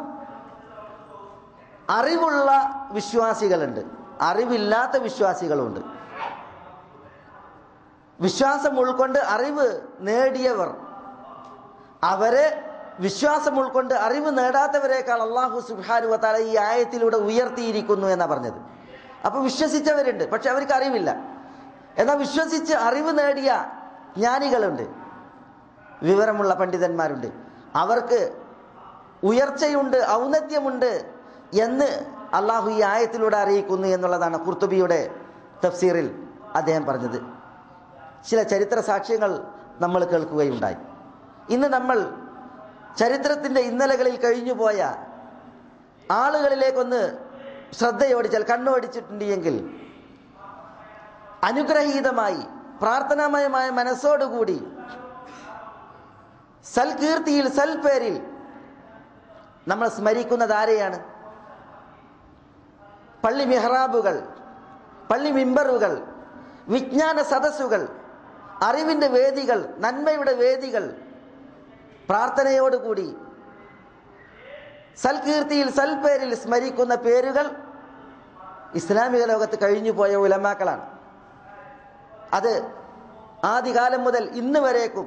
അറിവുള്ള വിശ്വാസികളുണ്ട്, അറിവില്ലാത്ത വിശ്വാസികളുണ്ട്. വിശ്വാസം ഉൾക്കൊണ്ട് അറിവ് നേടിയവർ, അവരെ വിശ്വാസം ഉൾക്കൊണ്ട് അറിവ് നേടാത്തവരെക്കാൾ അല്ലാഹു സുബ്ഹാനഹു വ തആല ഈ ആയത്തിലൂടെ ഉയർത്തിയിരിക്കുന്നു എന്നാണ് പറഞ്ഞത്. അപ്പോൾ വിശ്വസിച്ചവരുണ്ട്, പക്ഷെ അവർക്ക് അറിവില്ല. എന്നാൽ വിശ്വസിച്ച് അറിവ് നേടിയ ജ്ഞാനികളുണ്ട്, വിവരമുള്ള പണ്ഡിതന്മാരുണ്ട്, അവർക്ക് ഉയർച്ചയുണ്ട്, ഔന്നത്യമുണ്ട് എന്ന് അള്ളാഹു ഈ ആയത്തിലൂടെ അറിയിക്കുന്നു എന്നുള്ളതാണ് ഖുർത്തുബിയുടെ തഫ്സീറിൽ അദ്ദേഹം പറഞ്ഞത്. ചില ചരിത്ര സാക്ഷ്യങ്ങൾ നമ്മൾ കേൾക്കുകയുണ്ടായി. ഇന്ന് നമ്മൾ ചരിത്രത്തിൻ്റെ ഇന്നലകളിൽ കഴിഞ്ഞുപോയ ആളുകളിലേക്കൊന്ന് ശ്രദ്ധയോടിച്ചാൽ, കണ്ണോടിച്ചിട്ടുണ്ട് എങ്കിൽ അനുഗ്രഹീതമായി പ്രാർത്ഥനാമയമായ മനസ്സോടുകൂടി സൽകീർത്തിയിൽ സൽപേരിൽ നമ്മൾ സ്മരിക്കുന്നത് ആരെയാണ്? പള്ളി മിഹ്റാബുകൾ, പള്ളി മിമ്പറുകൾ, വിജ്ഞാന സദസ്സുകൾ, അറിവിൻ്റെ വേദികൾ, നന്മയുടെ വേദികൾ, പ്രാർത്ഥനയോടുകൂടി സൽകീർത്തിയിൽ സൽപേരിൽ സ്മരിക്കുന്ന പേരുകൾ ഇസ്ലാമിക ലോകത്ത് കഴിഞ്ഞു പോയ ഉലമാക്കളാണ്. അത് ആദ്യകാലം മുതൽ ഇന്ന് വരേക്കും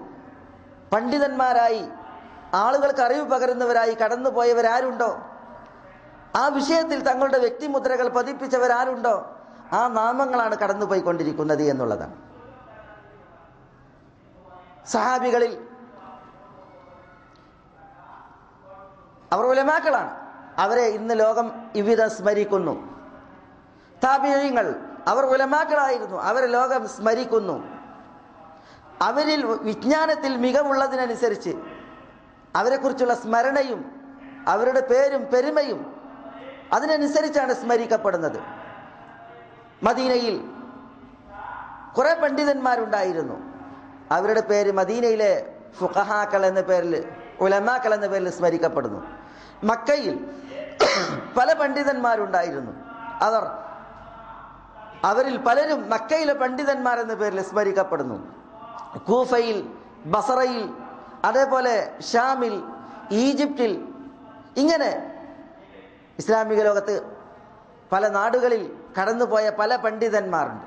പണ്ഡിതന്മാരായി ആളുകൾക്ക് അറിവ് പകരുന്നവരായി കടന്നുപോയവരാരുണ്ടോ, ആ വിഷയത്തിൽ തങ്ങളുടെ വ്യക്തിമുദ്രകൾ പതിപ്പിച്ചവരാരുണ്ടോ, ആ നാമങ്ങളാണ് കടന്നുപോയിക്കൊണ്ടിരിക്കുന്നത് എന്നുള്ളതാണ്. സഹാബികളിൽ അവർ ഉലമാക്കളാണ്, അവരെ ഇന്ന് ലോകം ഇവിധം സ്മരിക്കുന്നു. താബിഈങ്ങൾ അവർ ഉലമാക്കളായിരുന്നു, അവരെ ലോകം സ്മരിക്കുന്നു. അവരിൽ വിജ്ഞാനത്തിൽ മികവുള്ളതിനനുസരിച്ച് അവരെക്കുറിച്ചുള്ള സ്മരണയും അവരുടെ പേരും പെരുമയും അതിനനുസരിച്ചാണ് സ്മരിക്കപ്പെടുന്നത്. മദീനയിൽ കുറെ പണ്ഡിതന്മാരുണ്ടായിരുന്നു, അവരുടെ പേര് മദീനയിലെ ഫുഖഹാക്കൾ എന്ന പേരിൽ, ഉലമാക്കൾ എന്ന പേരിൽ സ്മരിക്കപ്പെടുന്നു. മക്കയിൽ പല പണ്ഡിതന്മാരുണ്ടായിരുന്നു, അവരിൽ പലരും മക്കയിലെ പണ്ഡിതന്മാർ എന്ന പേരിൽ സ്മരിക്കപ്പെടുന്നു. കൂഫയിൽ, ബസറയിൽ, അതേപോലെ ഷാമിൽ, ഈജിപ്തിൽ, ഇങ്ങനെ ഇസ്ലാമിക ലോകത്ത് പല നാടുകളിൽ കടന്നുപോയ പല പണ്ഡിതന്മാരുണ്ട്.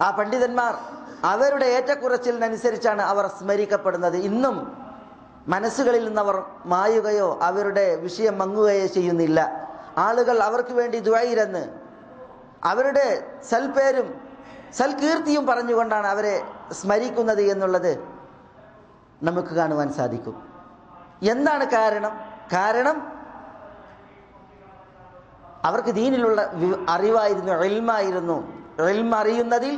ആ പണ്ഡിതന്മാർ അവരുടെ ഏറ്റക്കുറച്ചിലിനനുസരിച്ചാണ് അവർ സ്മരിക്കപ്പെടുന്നത്. ഇന്നും മനസ്സുകളിൽ നിന്നവർ മായുകയോ അവരുടെ വിഷയം മങ്ങുകയോ ചെയ്യുന്നില്ല. ആളുകൾ അവർക്ക് വേണ്ടി ദുആയിരന്ന് അവരുടെ സൽപേരും സൽകീർത്തിയും പറഞ്ഞുകൊണ്ടാണ് അവരെ സ്മരിക്കുന്നത് എന്നുള്ളത് നമുക്ക് കാണുവാൻ സാധിക്കും. എന്താണ് കാരണം അവർക്ക് ദീനിലുള്ള അറിവായിരുന്നു, ഇൽമായിരുന്നു. ഇൽമ അറിയുന്നതിൽ,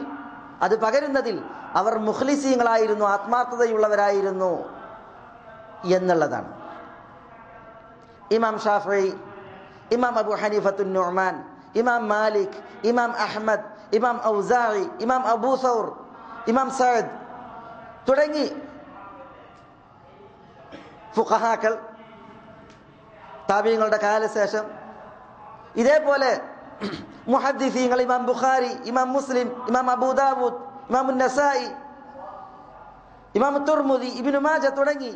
അത് പകരുന്നതിൽ അവർ മുഖ്ലിസീങ്ങളായിരുന്നു, ആത്മാർത്ഥതയുള്ളവരായിരുന്നു എന്നുള്ളതാണ്. ഇമാം ഷാഫിഈ, ഇമാം അബൂ ഹനീഫത്തുൻ നുഅ്മാൻ, ഇമാം മാലിക്, ഇമാം അഹ്മദ്, ഇമാം ഔസാഇ, ഇമാം അബൂ സൗർ, ഇമാം സഅദ് തുടങ്ങി ഫുഖഹാക്കൾ താബിഈങ്ങളുടെ കാലശേഷം, ഇതേപോലെ മുഹദ്ദിസീങ്ങൾ ഇമാം ബുഖാരി, ഇമാം മുസ്ലിം, ഇമാം അബൂ ദാവൂദ്, ഇമാം നസായി, ഇമാം തുർമുദി, ഇബ്നു മാജ തുടങ്ങി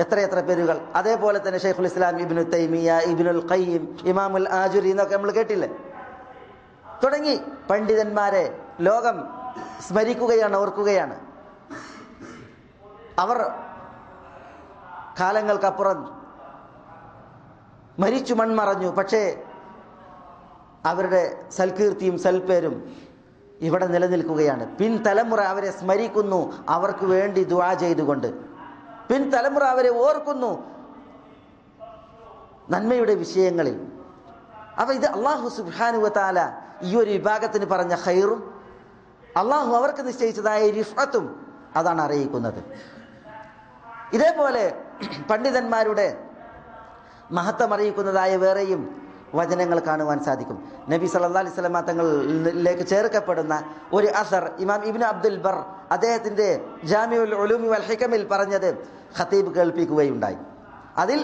എത്രയെത്ര പേരുകൾ. അതേപോലെ തന്നെ ഷൈഖുൽ ഇസ്ലാം ഇബ്നു തൈമിയ, ഇബ്നുൽ ഖയ്യിം, ഇമാമുൽ ആജുരി എന്നൊക്കെ നമ്മൾ കേട്ടില്ലേ. തുടങ്ങി പണ്ഡിതന്മാരെ ലോകം സ്മരിക്കുകയാണ്, ഓർക്കുകയാണ്. അവർ കാലങ്ങൾക്കപ്പുറം മരിച്ചു മൺമറഞ്ഞു. പക്ഷേ അവരുടെ സൽകീർത്തിയും സൽപ്പേരും ഇവിടെ നിലനിൽക്കുകയാണ്. പിൻതലമുറ അവരെ സ്മരിക്കുന്നു, അവർക്ക് വേണ്ടി ദുആ ചെയ്തുകൊണ്ട്. പിൻതലമുറ അവരെ ഓർക്കുന്നു നന്മയുടെ വിഷയങ്ങളിൽ. അപ്പൊ ഇത് അല്ലാഹു സുബ്ഹാനഹു വ തആല ഈ ഒരു വിഭാഗത്തിന് പറഞ്ഞ ഖൈറും അല്ലാഹു അവർക്ക് നിശ്ചയിച്ചതായ റിഫഅത്തും അതാണ് അറിയിക്കുന്നത്. ഇതേപോലെ പണ്ഡിതന്മാരുടെ മഹത്വം അറിയിക്കുന്നതായ വേറെയും വചനങ്ങൾ കാണുവാൻ സാധിക്കും. നബി സല്ലല്ലാഹു അലൈഹി വസല്ലം തങ്ങളിലേക്ക് ചേർക്കപ്പെടുന്ന ഒരു അസർ ഇമാം ഇബ്നു അബ്ദുൽ ബർ അദ്ദേഹത്തിന്റെ ജാമിഉൽ ഉലൂമി വൽ ഹികമിൽ പറഞ്ഞത് ഖതീബ് കേൾപ്പിക്കുകയുണ്ടായി. അതിൽ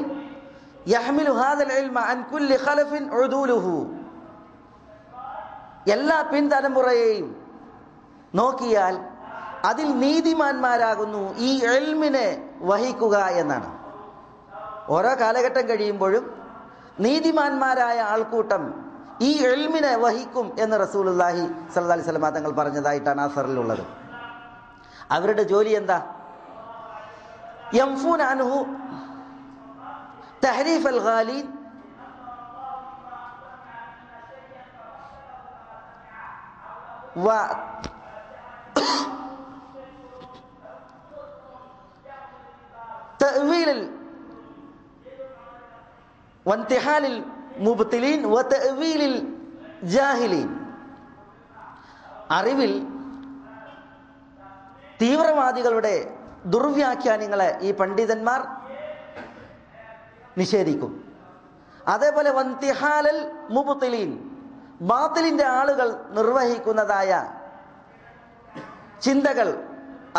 യഹ്മിലു ഹാദൽ ഇൽമ അൻ കുല്ലി ഖലഫിൻ ഉദൂലുഹു, എല്ലാ പിൻതലമുറയെയും നോക്കിയാൽ അതിൽ നീതിമാന്മാരാകുന്നു ഈ ഇൽമിനെ വഹിക്കുക എന്നാണ്. ഓരോ കാലഘട്ടം കഴിയുമ്പോഴും നീതിമാന്മാരായ ആൾക്കൂട്ടം ഈ ഇൽമിനെ വഹിക്കും എന്ന് റസൂലുള്ളാഹി സ്വല്ലല്ലാഹി അലൈഹി വസല്ലം തങ്ങൾ പറഞ്ഞതായിട്ടാണ് അസറിലുള്ളത്. അവരുടെ ജോലി എന്താ? യംഫൂന അൻഹു തഹരീഫ് അൽ ഗാലീൻ വ തഅ്വീൽ വൻതിഹാലിൽ മുബ്തിലീൻ വതഅ്വീലിൽ ജാഹിലീൻ. അറിവിൽ തീവ്രവാദികളുടെ ദുർവ്യാഖ്യാനങ്ങളെ ഈ പണ്ഡിതന്മാർ നിഷേധിക്കും. അതേപോലെ വൻതിഹാലൽ മുബ്തിലീൻ, ബാത്തിലിൻ്റെ ആളുകൾ നിർവഹിക്കുന്നതായ ചിന്തകൾ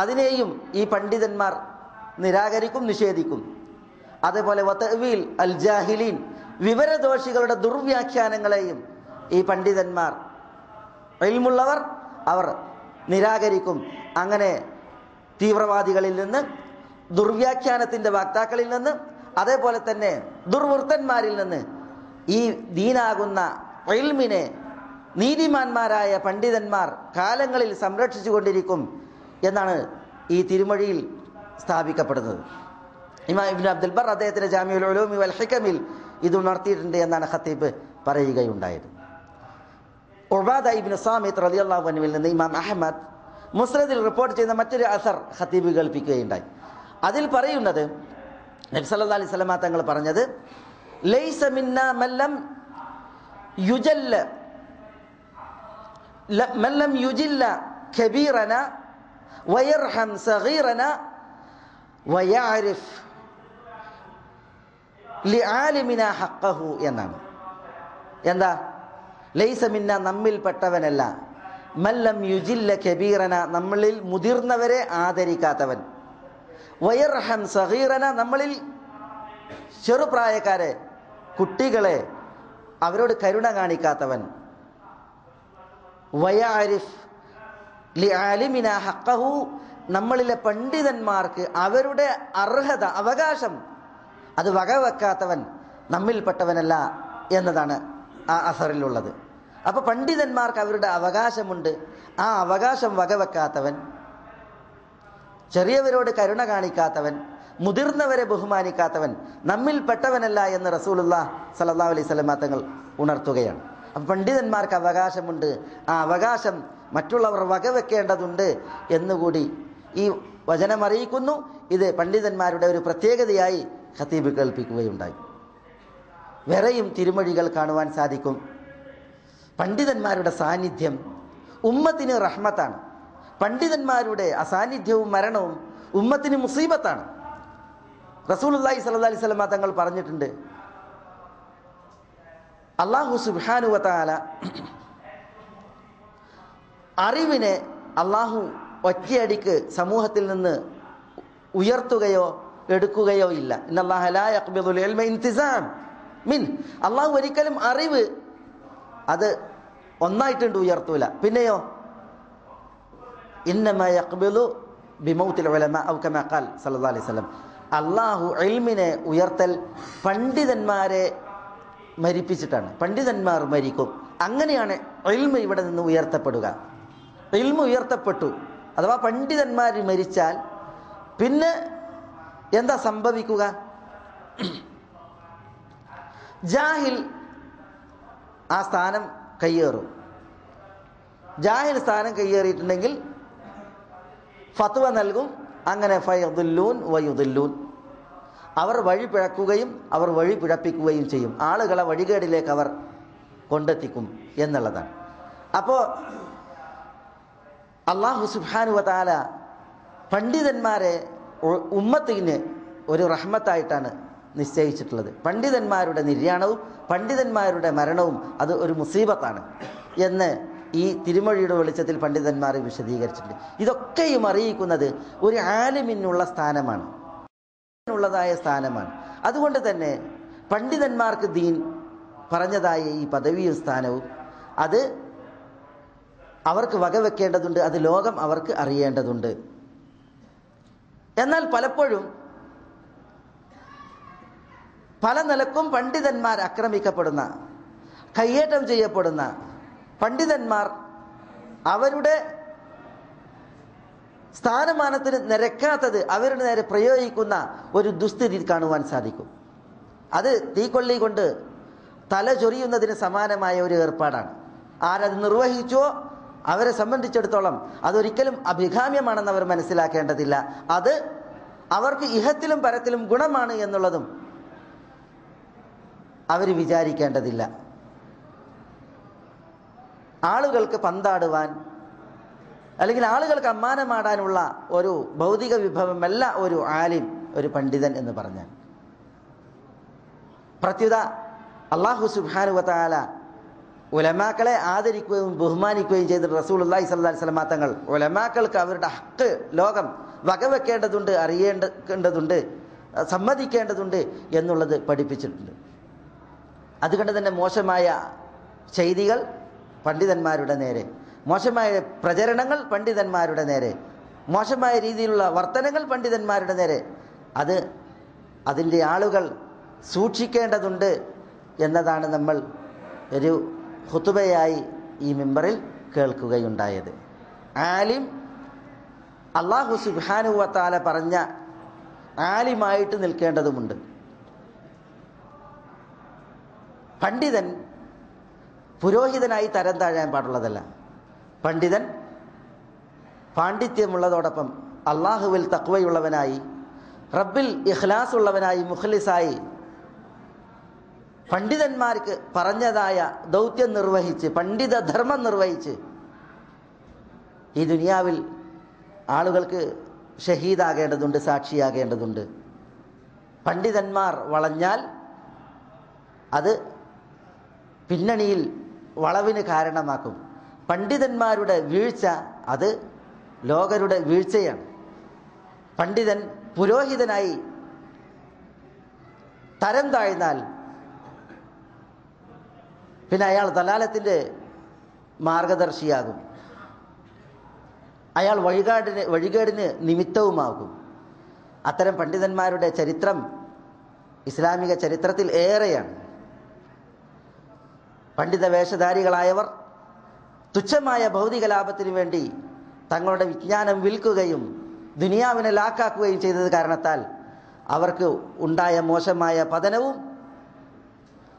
അതിനെയും ഈ പണ്ഡിതന്മാർ നിരാകരിക്കും, നിഷേധിക്കും. അതേപോലെ വതഅ്വീൽ അൽ ജാഹിലീൻ, വിവരദോഷികളുടെ ദുർവ്യാഖ്യാനങ്ങളെയും ഈ പണ്ഡിതന്മാർ, ഇൽമുള്ളവർ, അവർ നിരാകരിക്കും. അങ്ങനെ തീവ്രവാദികളിൽ നിന്ന്, ദുർവ്യാഖ്യാനത്തിൻ്റെ വക്താക്കളിൽ നിന്ന്, അതേപോലെ തന്നെ ദുർവൃത്തന്മാരിൽ നിന്ന് ഈ ദീനാകുന്ന ഇൽമിനെ നീതിമാന്മാരായ പണ്ഡിതന്മാർ കാലങ്ങളിൽ സംരക്ഷിച്ചു കൊണ്ടിരിക്കും എന്നാണ് ഈ തിരുമൊഴിയിൽ സ്ഥാപിക്കപ്പെടുന്നത്. ഇമാം ഇബ്നു അബ്ദുൽ ബർ അദ്ദേഹത്തിൻ്റെ ജാമിഉൽ ഉലൂമി വൽ ഹികമിൽ ഇത് ഉണർത്തിയിട്ടുണ്ട് എന്നാണ് ഖത്തീബ് പറയുകയുണ്ടായത്. ഉബാദ ഇബ്നു സാമിത്ത് റളിയല്ലാഹു അൻഹുവിൽ നിന്ന് ഇമാം അഹ്മദ് മുസ്നദിൽ റിപ്പോർട്ട് ചെയ്യുന്ന മറ്റൊരു അസർ ഖത്തീബ് കേൾപ്പിക്കുകയുണ്ടായി. അതിൽ പറയുന്നത് നബി സല്ലല്ലാഹു അലൈഹി വസല്ലം തങ്ങൾ പറഞ്ഞത്, ലൈസ മിന്നാ മല്ലം യുജില്ല കബീറന വയർഹം സഗീറന വയഅരിഫ് ലിആലിമിന ഹഖഹു എന്നാണ്. എന്താ? ലൈസ മിന്ന, നമ്മിൽപ്പെട്ടവനല്ല, മല്ലം യുജില്ല കബീറന, നമ്മളിൽ മുതിർന്നവരെ ആദരിക്കാത്തവൻ, വയർഹം സഗീറന, നമ്മളിൽ ചെറുപ്രായക്കാരെ, കുട്ടികളെ, അവരോട് കരുണ കാണിക്കാത്തവൻ, വയഅരിഫ് ലിആലിമിന ഹഖഹു, നമ്മളിലെ പണ്ഡിതന്മാർക്ക് അവരുടെ അർഹത, അവകാശം അത് വകവെക്കാത്തവൻ നമ്മിൽപ്പെട്ടവനല്ല എന്നതാണ് ആ അസറിലുള്ളത്. അപ്പോൾ പണ്ഡിതന്മാർക്ക് അവരുടെ അവകാശമുണ്ട്, ആ അവകാശം വകവെക്കാത്തവൻ, ചെറിയവരോട് കരുണ കാണിക്കാത്തവൻ, മുതിർന്നവരെ ബഹുമാനിക്കാത്തവൻ നമ്മിൽപ്പെട്ടവനല്ല എന്ന് റസൂലുള്ളാഹി സ്വല്ലല്ലാഹു അലൈഹി വസല്ലം തങ്ങൾ ഉണർത്തുകയാണ്. അപ്പം പണ്ഡിതന്മാർക്ക് അവകാശമുണ്ട്, ആ അവകാശം മറ്റുള്ളവർ വകവെക്കേണ്ടതുണ്ട് എന്നുകൂടി ഈ വചനം അറിയിക്കുന്നു. ഇത് പണ്ഡിതന്മാരുടെ ഒരു പ്രത്യേകതയായി ഖത്തീബ് കേൾപ്പിക്കുകയുണ്ടായി. വേറെയും തിരുമൊഴികൾ കാണുവാൻ സാധിക്കും. പണ്ഡിതന്മാരുടെ സാന്നിധ്യം ഉമ്മത്തിന് റഹ്മത്താണ്. പണ്ഡിതന്മാരുടെ അസാന്നിധ്യവും മരണവും ഉമ്മത്തിന് മുസീബത്താണ്. റസൂലുള്ളാഹി സ്വല്ലല്ലാഹി അലൈഹി വസല്ലം തങ്ങൾ പറഞ്ഞിട്ടുണ്ട്, അല്ലാഹു സുബ്ഹാനഹു വ തആല അറിവിനെ അല്ലാഹു ഒറ്റയടിക്ക് സമൂഹത്തിൽ നിന്ന് ഉയർത്തുകയോ എടുക്കുകയോ ഇല്ല. ഇന്നല്ലാഹ ലാ യഖ്ബിദുൽ ഇൽമ ഇൻതിസാം മിൻ, അല്ലാഹു ഒരിക്കലും അറിവ് അത് ഒന്നായിട്ടുണ്ട് ഉയർത്തൂല. പിന്നെയോ ഇന്നമാ യഖ്ബിദു ബിമൗത്തിൽ ഉലമാ ഔ കമാ ഖാൽ സല്ലല്ലാഹു അലൈഹി വസല്ലം, അല്ലാഹു ഇൽമിനെ ഉയർത്തൽ പണ്ഡിതന്മാരെ മരിപ്പിച്ചിട്ടാണ്. പണ്ഡിതന്മാർ മരിക്കും, അങ്ങനെയാണ് ഇൽമ് ഇവിടെ നിന്ന് ഉയർത്തപ്പെടുക. ഇൽമ് ഉയർത്തപ്പെട്ടു, അഥവാ പണ്ഡിതന്മാർ മരിച്ചാൽ പിന്നെ എന്താ സംഭവിക്കുക? ജാഹിൽ ആ സ്ഥാനം കയ്യേറും. ജാഹിൽ സ്ഥാനം കയ്യേറിയിട്ടുണ്ടെങ്കിൽ ഫത്വ നൽകും. അങ്ങനെ ഫയദുല്ലൂൻ വയുദുല്ലൂൻ, അവർ വഴി പിഴക്കുകയും അവർ വഴി പിഴപ്പിക്കുകയും ചെയ്യും. ആളുകളെ വഴികേടിലേക്ക് അവർ കൊണ്ടെത്തിക്കും എന്നുള്ളതാണ്. അപ്പോൾ അല്ലാഹു സുബ്ഹാനഹു വ തആല പണ്ഡിതന്മാരെ ഉമ്മത്തിന് ഒരു റഹ്മത്തായിട്ടാണ് നിശ്ചയിച്ചിട്ടുള്ളത്. പണ്ഡിതന്മാരുടെ നിര്യാണവും പണ്ഡിതന്മാരുടെ മരണവും അത് ഒരു മുസീബത്താണ് എന്ന് ഈ തിരുമൊഴിയുടെ വെളിച്ചത്തിൽ പണ്ഡിതന്മാർ വിശദീകരിച്ചിട്ടുണ്ട്. ഇതൊക്കെയും അറിയിക്കുന്നത് ഒരു ആലിമിനുള്ള സ്ഥാനമാണ്, ഉള്ളതായ സ്ഥാനമാണ്. അതുകൊണ്ട് തന്നെ പണ്ഡിതന്മാർക്ക് ദീൻ പറഞ്ഞതായ ഈ പദവിയും സ്ഥാനവും അത് അവർക്ക് വകവെക്കേണ്ടതുണ്ട്, അത് ലോകം അവർക്ക് അറിയേണ്ടതുണ്ട്. എന്നാൽ പലപ്പോഴും പല നിലക്കും പണ്ഡിതന്മാർ ആക്രമിക്കപ്പെടുന്ന, കയ്യേറ്റം ചെയ്യപ്പെടുന്ന പണ്ഡിതന്മാർ അവരുടെ സ്ഥാനമാനത്തിന് നിരക്കാത്തത് അവരുടെ നേരെ പ്രയോഗിക്കുന്ന ഒരു ദുസ്ഥിതി കാണുവാൻ സാധിക്കും. അത് തീക്കൊള്ളി കൊണ്ട് തല ചൊറിയുന്നതിന് സമാനമായ ഒരു ഏർപ്പാടാണ്. ആരത് നിർവഹിച്ചോ അവരെ സംബന്ധിച്ചിടത്തോളം അതൊരിക്കലും അഭികാമ്യമാണെന്ന് അവർ മനസ്സിലാക്കേണ്ടതില്ല. അത് അവർക്ക് ഇഹത്തിലും പരത്തിലും ഗുണമാണ് എന്നുള്ളതും അവർ വിചാരിക്കേണ്ടതില്ല. ആളുകൾക്ക് പന്താടുവാൻ അല്ലെങ്കിൽ ആളുകൾക്ക് അമ്മാനമാടാനുള്ള ഒരു ഭൗതിക വിഭവമല്ല ഒരു ആലിം, ഒരു പണ്ഡിതൻ എന്ന് പറഞ്ഞാൽ. പ്രത്യുത അല്ലാഹു സുബ്ഹാനഹു വ തആല ഉലമാക്കളെ ആദരിക്കുകയും ബഹുമാനിക്കുകയും ചെയ്തിട്ട് റസൂലുള്ളാഹി സ്വല്ലല്ലാഹി അലൈഹി വസല്ലം തങ്ങൾ ഉലമാക്കൾക്ക് അവരുടെ ഹക്ക് ലോകം വകവെക്കേണ്ടതുണ്ട്, അറിയേണ്ടതുണ്ട്, സമ്മതിക്കേണ്ടതുണ്ട് എന്നുള്ളത് പഠിപ്പിച്ചിട്ടുണ്ട്. അതുകൊണ്ട് തന്നെ മോശമായ ചെയ്തികൾ പണ്ഡിതന്മാരുടെ നേരെ, മോശമായ പ്രചരണങ്ങൾ പണ്ഡിതന്മാരുടെ നേരെ, മോശമായ രീതിയിലുള്ള വർത്തനങ്ങൾ പണ്ഡിതന്മാരുടെ നേരെ അതിൻ്റെ ആളുകൾ സൂക്ഷിക്കേണ്ടതുണ്ട് എന്നതാണ് നമ്മൾ ഒരു ഖുതുബയായി ഈ മിമ്പറിൽ കേൾക്കുകയുണ്ടായത്. ആലിം അല്ലാഹു സുബ്ഹാനഹു വ തആല പറഞ്ഞ ആലിമായിട്ട് നിൽക്കേണ്ടതുമുണ്ട്. പണ്ഡിതൻ പുരോഹിതനായി തരം താഴാൻ പാടുള്ളതല്ല. പണ്ഡിതൻ പാണ്ഡിത്യമുള്ളതോടൊപ്പം അള്ളാഹുവിൽ തഖ്വയുള്ളവനായി, റബ്ബിൽ ഇഖ്ലാസ് ഉള്ളവനായി, മുഖ്ലിസായി പണ്ഡിതന്മാർക്ക് പറഞ്ഞതായ ദൗത്യം നിർവഹിച്ച്, പണ്ഡിത ധർമ്മം നിർവഹിച്ച് ഈ ദുനിയാവിൽ ആളുകൾക്ക് ഷഹീദാകേണ്ടതുണ്ട്, സാക്ഷിയാകേണ്ടതുണ്ട്. പണ്ഡിതന്മാർ വളഞ്ഞാൽ അത് പിന്നണിയിൽ വളവിന് കാരണമാക്കും. പണ്ഡിതന്മാരുടെ വീഴ്ച അത് ലോകരുടെ വീഴ്ചയാണ്. പണ്ഡിതൻ പുരോഹിതനായി തരം താഴ്ന്നാൽ പിന്നെ അയാൾ ദലാലത്തിൻ്റെ മാർഗദർശിയാകും, അയാൾ വഴികേടിന് നിമിത്തവുമാകും. അത്തരം പണ്ഡിതന്മാരുടെ ചരിത്രം ഇസ്ലാമിക ചരിത്രത്തിൽ ഏറെയാണ്. പണ്ഡിത വേഷധാരികളായവർ തുച്ഛമായ ഭൗതിക ലാഭത്തിനു വേണ്ടി തങ്ങളുടെ വിജ്ഞാനം വിൽക്കുകയും ദുനിയാവിനെ ലാക്കാക്കുകയും ചെയ്തത് കാരണത്താൽ അവർക്ക് ഉണ്ടായ മോശമായ പതനവും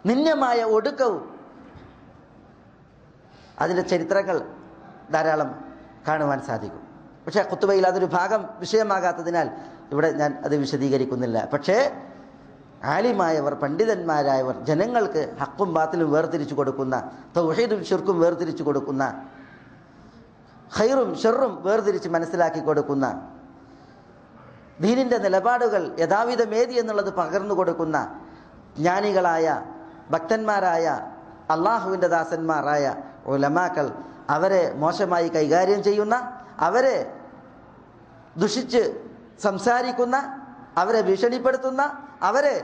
നിന്ദ്യമായ ഒടുക്കവും അതിൻ്റെ ചരിത്രങ്ങൾ ധാരാളം കാണുവാൻ സാധിക്കും. പക്ഷേ ഖുതുബയിൽ അതൊരു ഭാഗം വിഷയമാകാത്തതിനാൽ ഇവിടെ ഞാൻ അത് വിശദീകരിക്കുന്നില്ല. പക്ഷേ ആലിമായവർ, പണ്ഡിതന്മാരായവർ ജനങ്ങൾക്ക് ഹക്കും ബാത്തിലും വേർതിരിച്ചു കൊടുക്കുന്ന, തൗഹീദും ശിർക്കും വേർതിരിച്ചു കൊടുക്കുന്ന, ഖൈറും ഷർറും വേർതിരിച്ച് മനസ്സിലാക്കി കൊടുക്കുന്ന, ദീനിൻ്റെ നിലപാടുകൾ യഥാവിധമേതി എന്നുള്ളത് പകർന്നു കൊടുക്കുന്ന ജ്ഞാനികളായ ഭക്തന്മാരായ അള്ളാഹുവിൻ്റെ ദാസന്മാരായ ഉലമാക്കൾ അവരെ മോശമായി കൈകാര്യം ചെയ്യുന്ന, അവരെ ദുഷിച്ച് സംസാരിക്കുന്ന, അവരെ ഭീഷണിപ്പെടുത്തുന്ന, അവരെ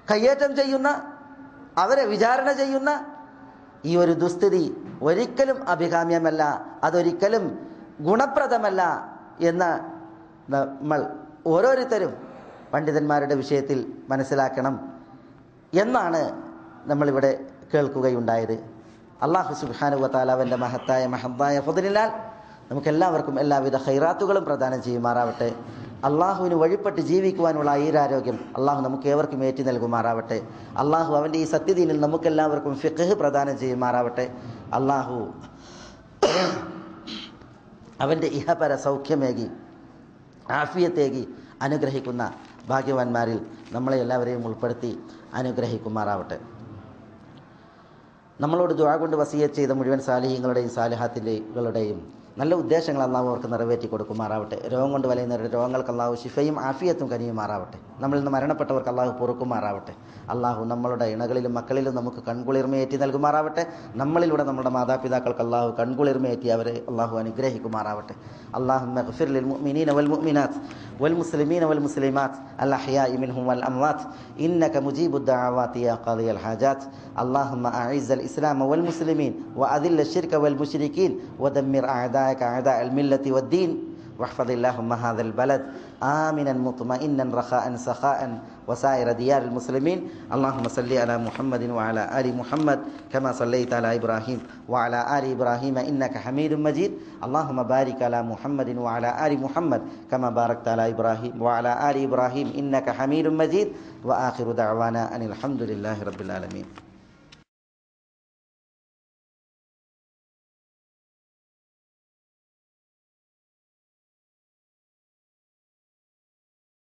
കയ്യേറ്റം ചെയ്യുന്ന, അവരെ വിചാരണ ചെയ്യുന്ന ഈ ഒരു ദുസ്ഥിതി ഒരിക്കലും അഭികാമ്യമല്ല, അതൊരിക്കലും ഗുണപ്രദമല്ല എന്ന് നമ്മൾ ഓരോരുത്തരും പണ്ഡിതന്മാരുടെ വിഷയത്തിൽ മനസ്സിലാക്കണം എന്നാണ് നമ്മളിവിടെ കേൾക്കുകയുണ്ടായത്. അല്ലാഹു സുബ്ഹാനഹു വ തആല അവൻ്റെ മഹത്തായ ഫദ്ലിനാൽ നമുക്കെല്ലാവർക്കും എല്ലാവിധ ഖൈറാത്തുകളും പ്രദാനം ചെയ്യുമാറാവട്ടെ. അള്ളാഹുവിന് വഴിപ്പെട്ട് ജീവിക്കുവാനുള്ള ഈരാരോഗ്യം അള്ളാഹു നമുക്ക് ഏവർക്കും ഏറ്റി നൽകുമാറാവട്ടെ. അള്ളാഹു അവൻ്റെ ഈ സത്യദീനിൽ നമുക്കെല്ലാവർക്കും ഫിഖ്ഹ് പ്രദാനം ചെയ്യുമാറാവട്ടെ. അള്ളാഹു അവൻ്റെ ഇഹപര സൗഖ്യമേകി ആഫിയത്തേകി അനുഗ്രഹിക്കുന്ന ഭാഗ്യവാന്മാരിൽ നമ്മളെ എല്ലാവരെയും ഉൾപ്പെടുത്തി അനുഗ്രഹിക്കുമാറാവട്ടെ. നമ്മളോട് ദുആ കൊണ്ട് വസിയത്ത് ചെയ്ത മുഴുവൻ സാലിഹീങ്ങളുടെയും സാലിഹാത്തിൻ്റെയും നല്ല ഉദ്ദേശങ്ങൾ അള്ളാഹു അവർക്ക് നിറവേറ്റി കൊടുക്കുമാറാവട്ടെ. രോഗം കൊണ്ട് വലയുന്നവരുടെ രോഗങ്ങൾക്ക് അള്ളാഹു ശിഫയും ആഫിയത്തും കനിയുമാറാവട്ടെ. നമ്മളിൽ നിന്ന് മരണപ്പെട്ടവർക്ക് അള്ളാഹു പൊറുക്കുമാറാവട്ടെ. അള്ളാഹു നമ്മളുടെ ഇണകളിലും മക്കളിലും നമുക്ക് കൺകുളിർമയേറ്റി നൽകുമാറാവട്ടെ. നമ്മളിലൂടെ നമ്മുടെ മാതാപിതാക്കൾക്ക് അള്ളാഹു കൺകുളിർമയേറ്റി അവരെ അള്ളാഹു അനുഗ്രഹിക്കുമാറാവട്ടെ. അല്ലാഹുമ്മ ഗ്ഫിർ ലിൽ മുഅ്മിനീന വൽ മുഅ്മിനാത്ത് വൽ മുസ്ലിമീന വൽ മുസ്ലിമാത്ത് അൽ അഹ്യാഇ മിൻഹും വൽ അംവാത്ത് ഇന്നക മുജീബുദ് ദഅവാതി യാ ഖാദിയൽ ഹാജാത്ത്. അല്ലാഹുമ്മ അഇസ്സൽ ഇസ്ലാമ വൽ മുസ്ലിമീൻ വഅദില്ല ശിർക വൽ മുശ്രികീൻ വദമ്മിർ أعداء الملة والدين واحفظ اللهم هذا البلد آمنا مطمئنا رخاء سخاء وسائر ديار المسلمين. اللهم صل على محمد وعلى آل محمد كما صليت على إبراهيم وعلى آل إبراهيم إنك حميد مجيد. اللهم بارك على محمد وعلى آل محمد كما باركت على إبراهيم وعلى آل إبراهيم إنك حميد مجيد. وآخر دعوانا أن الحمد لله رب العالمين.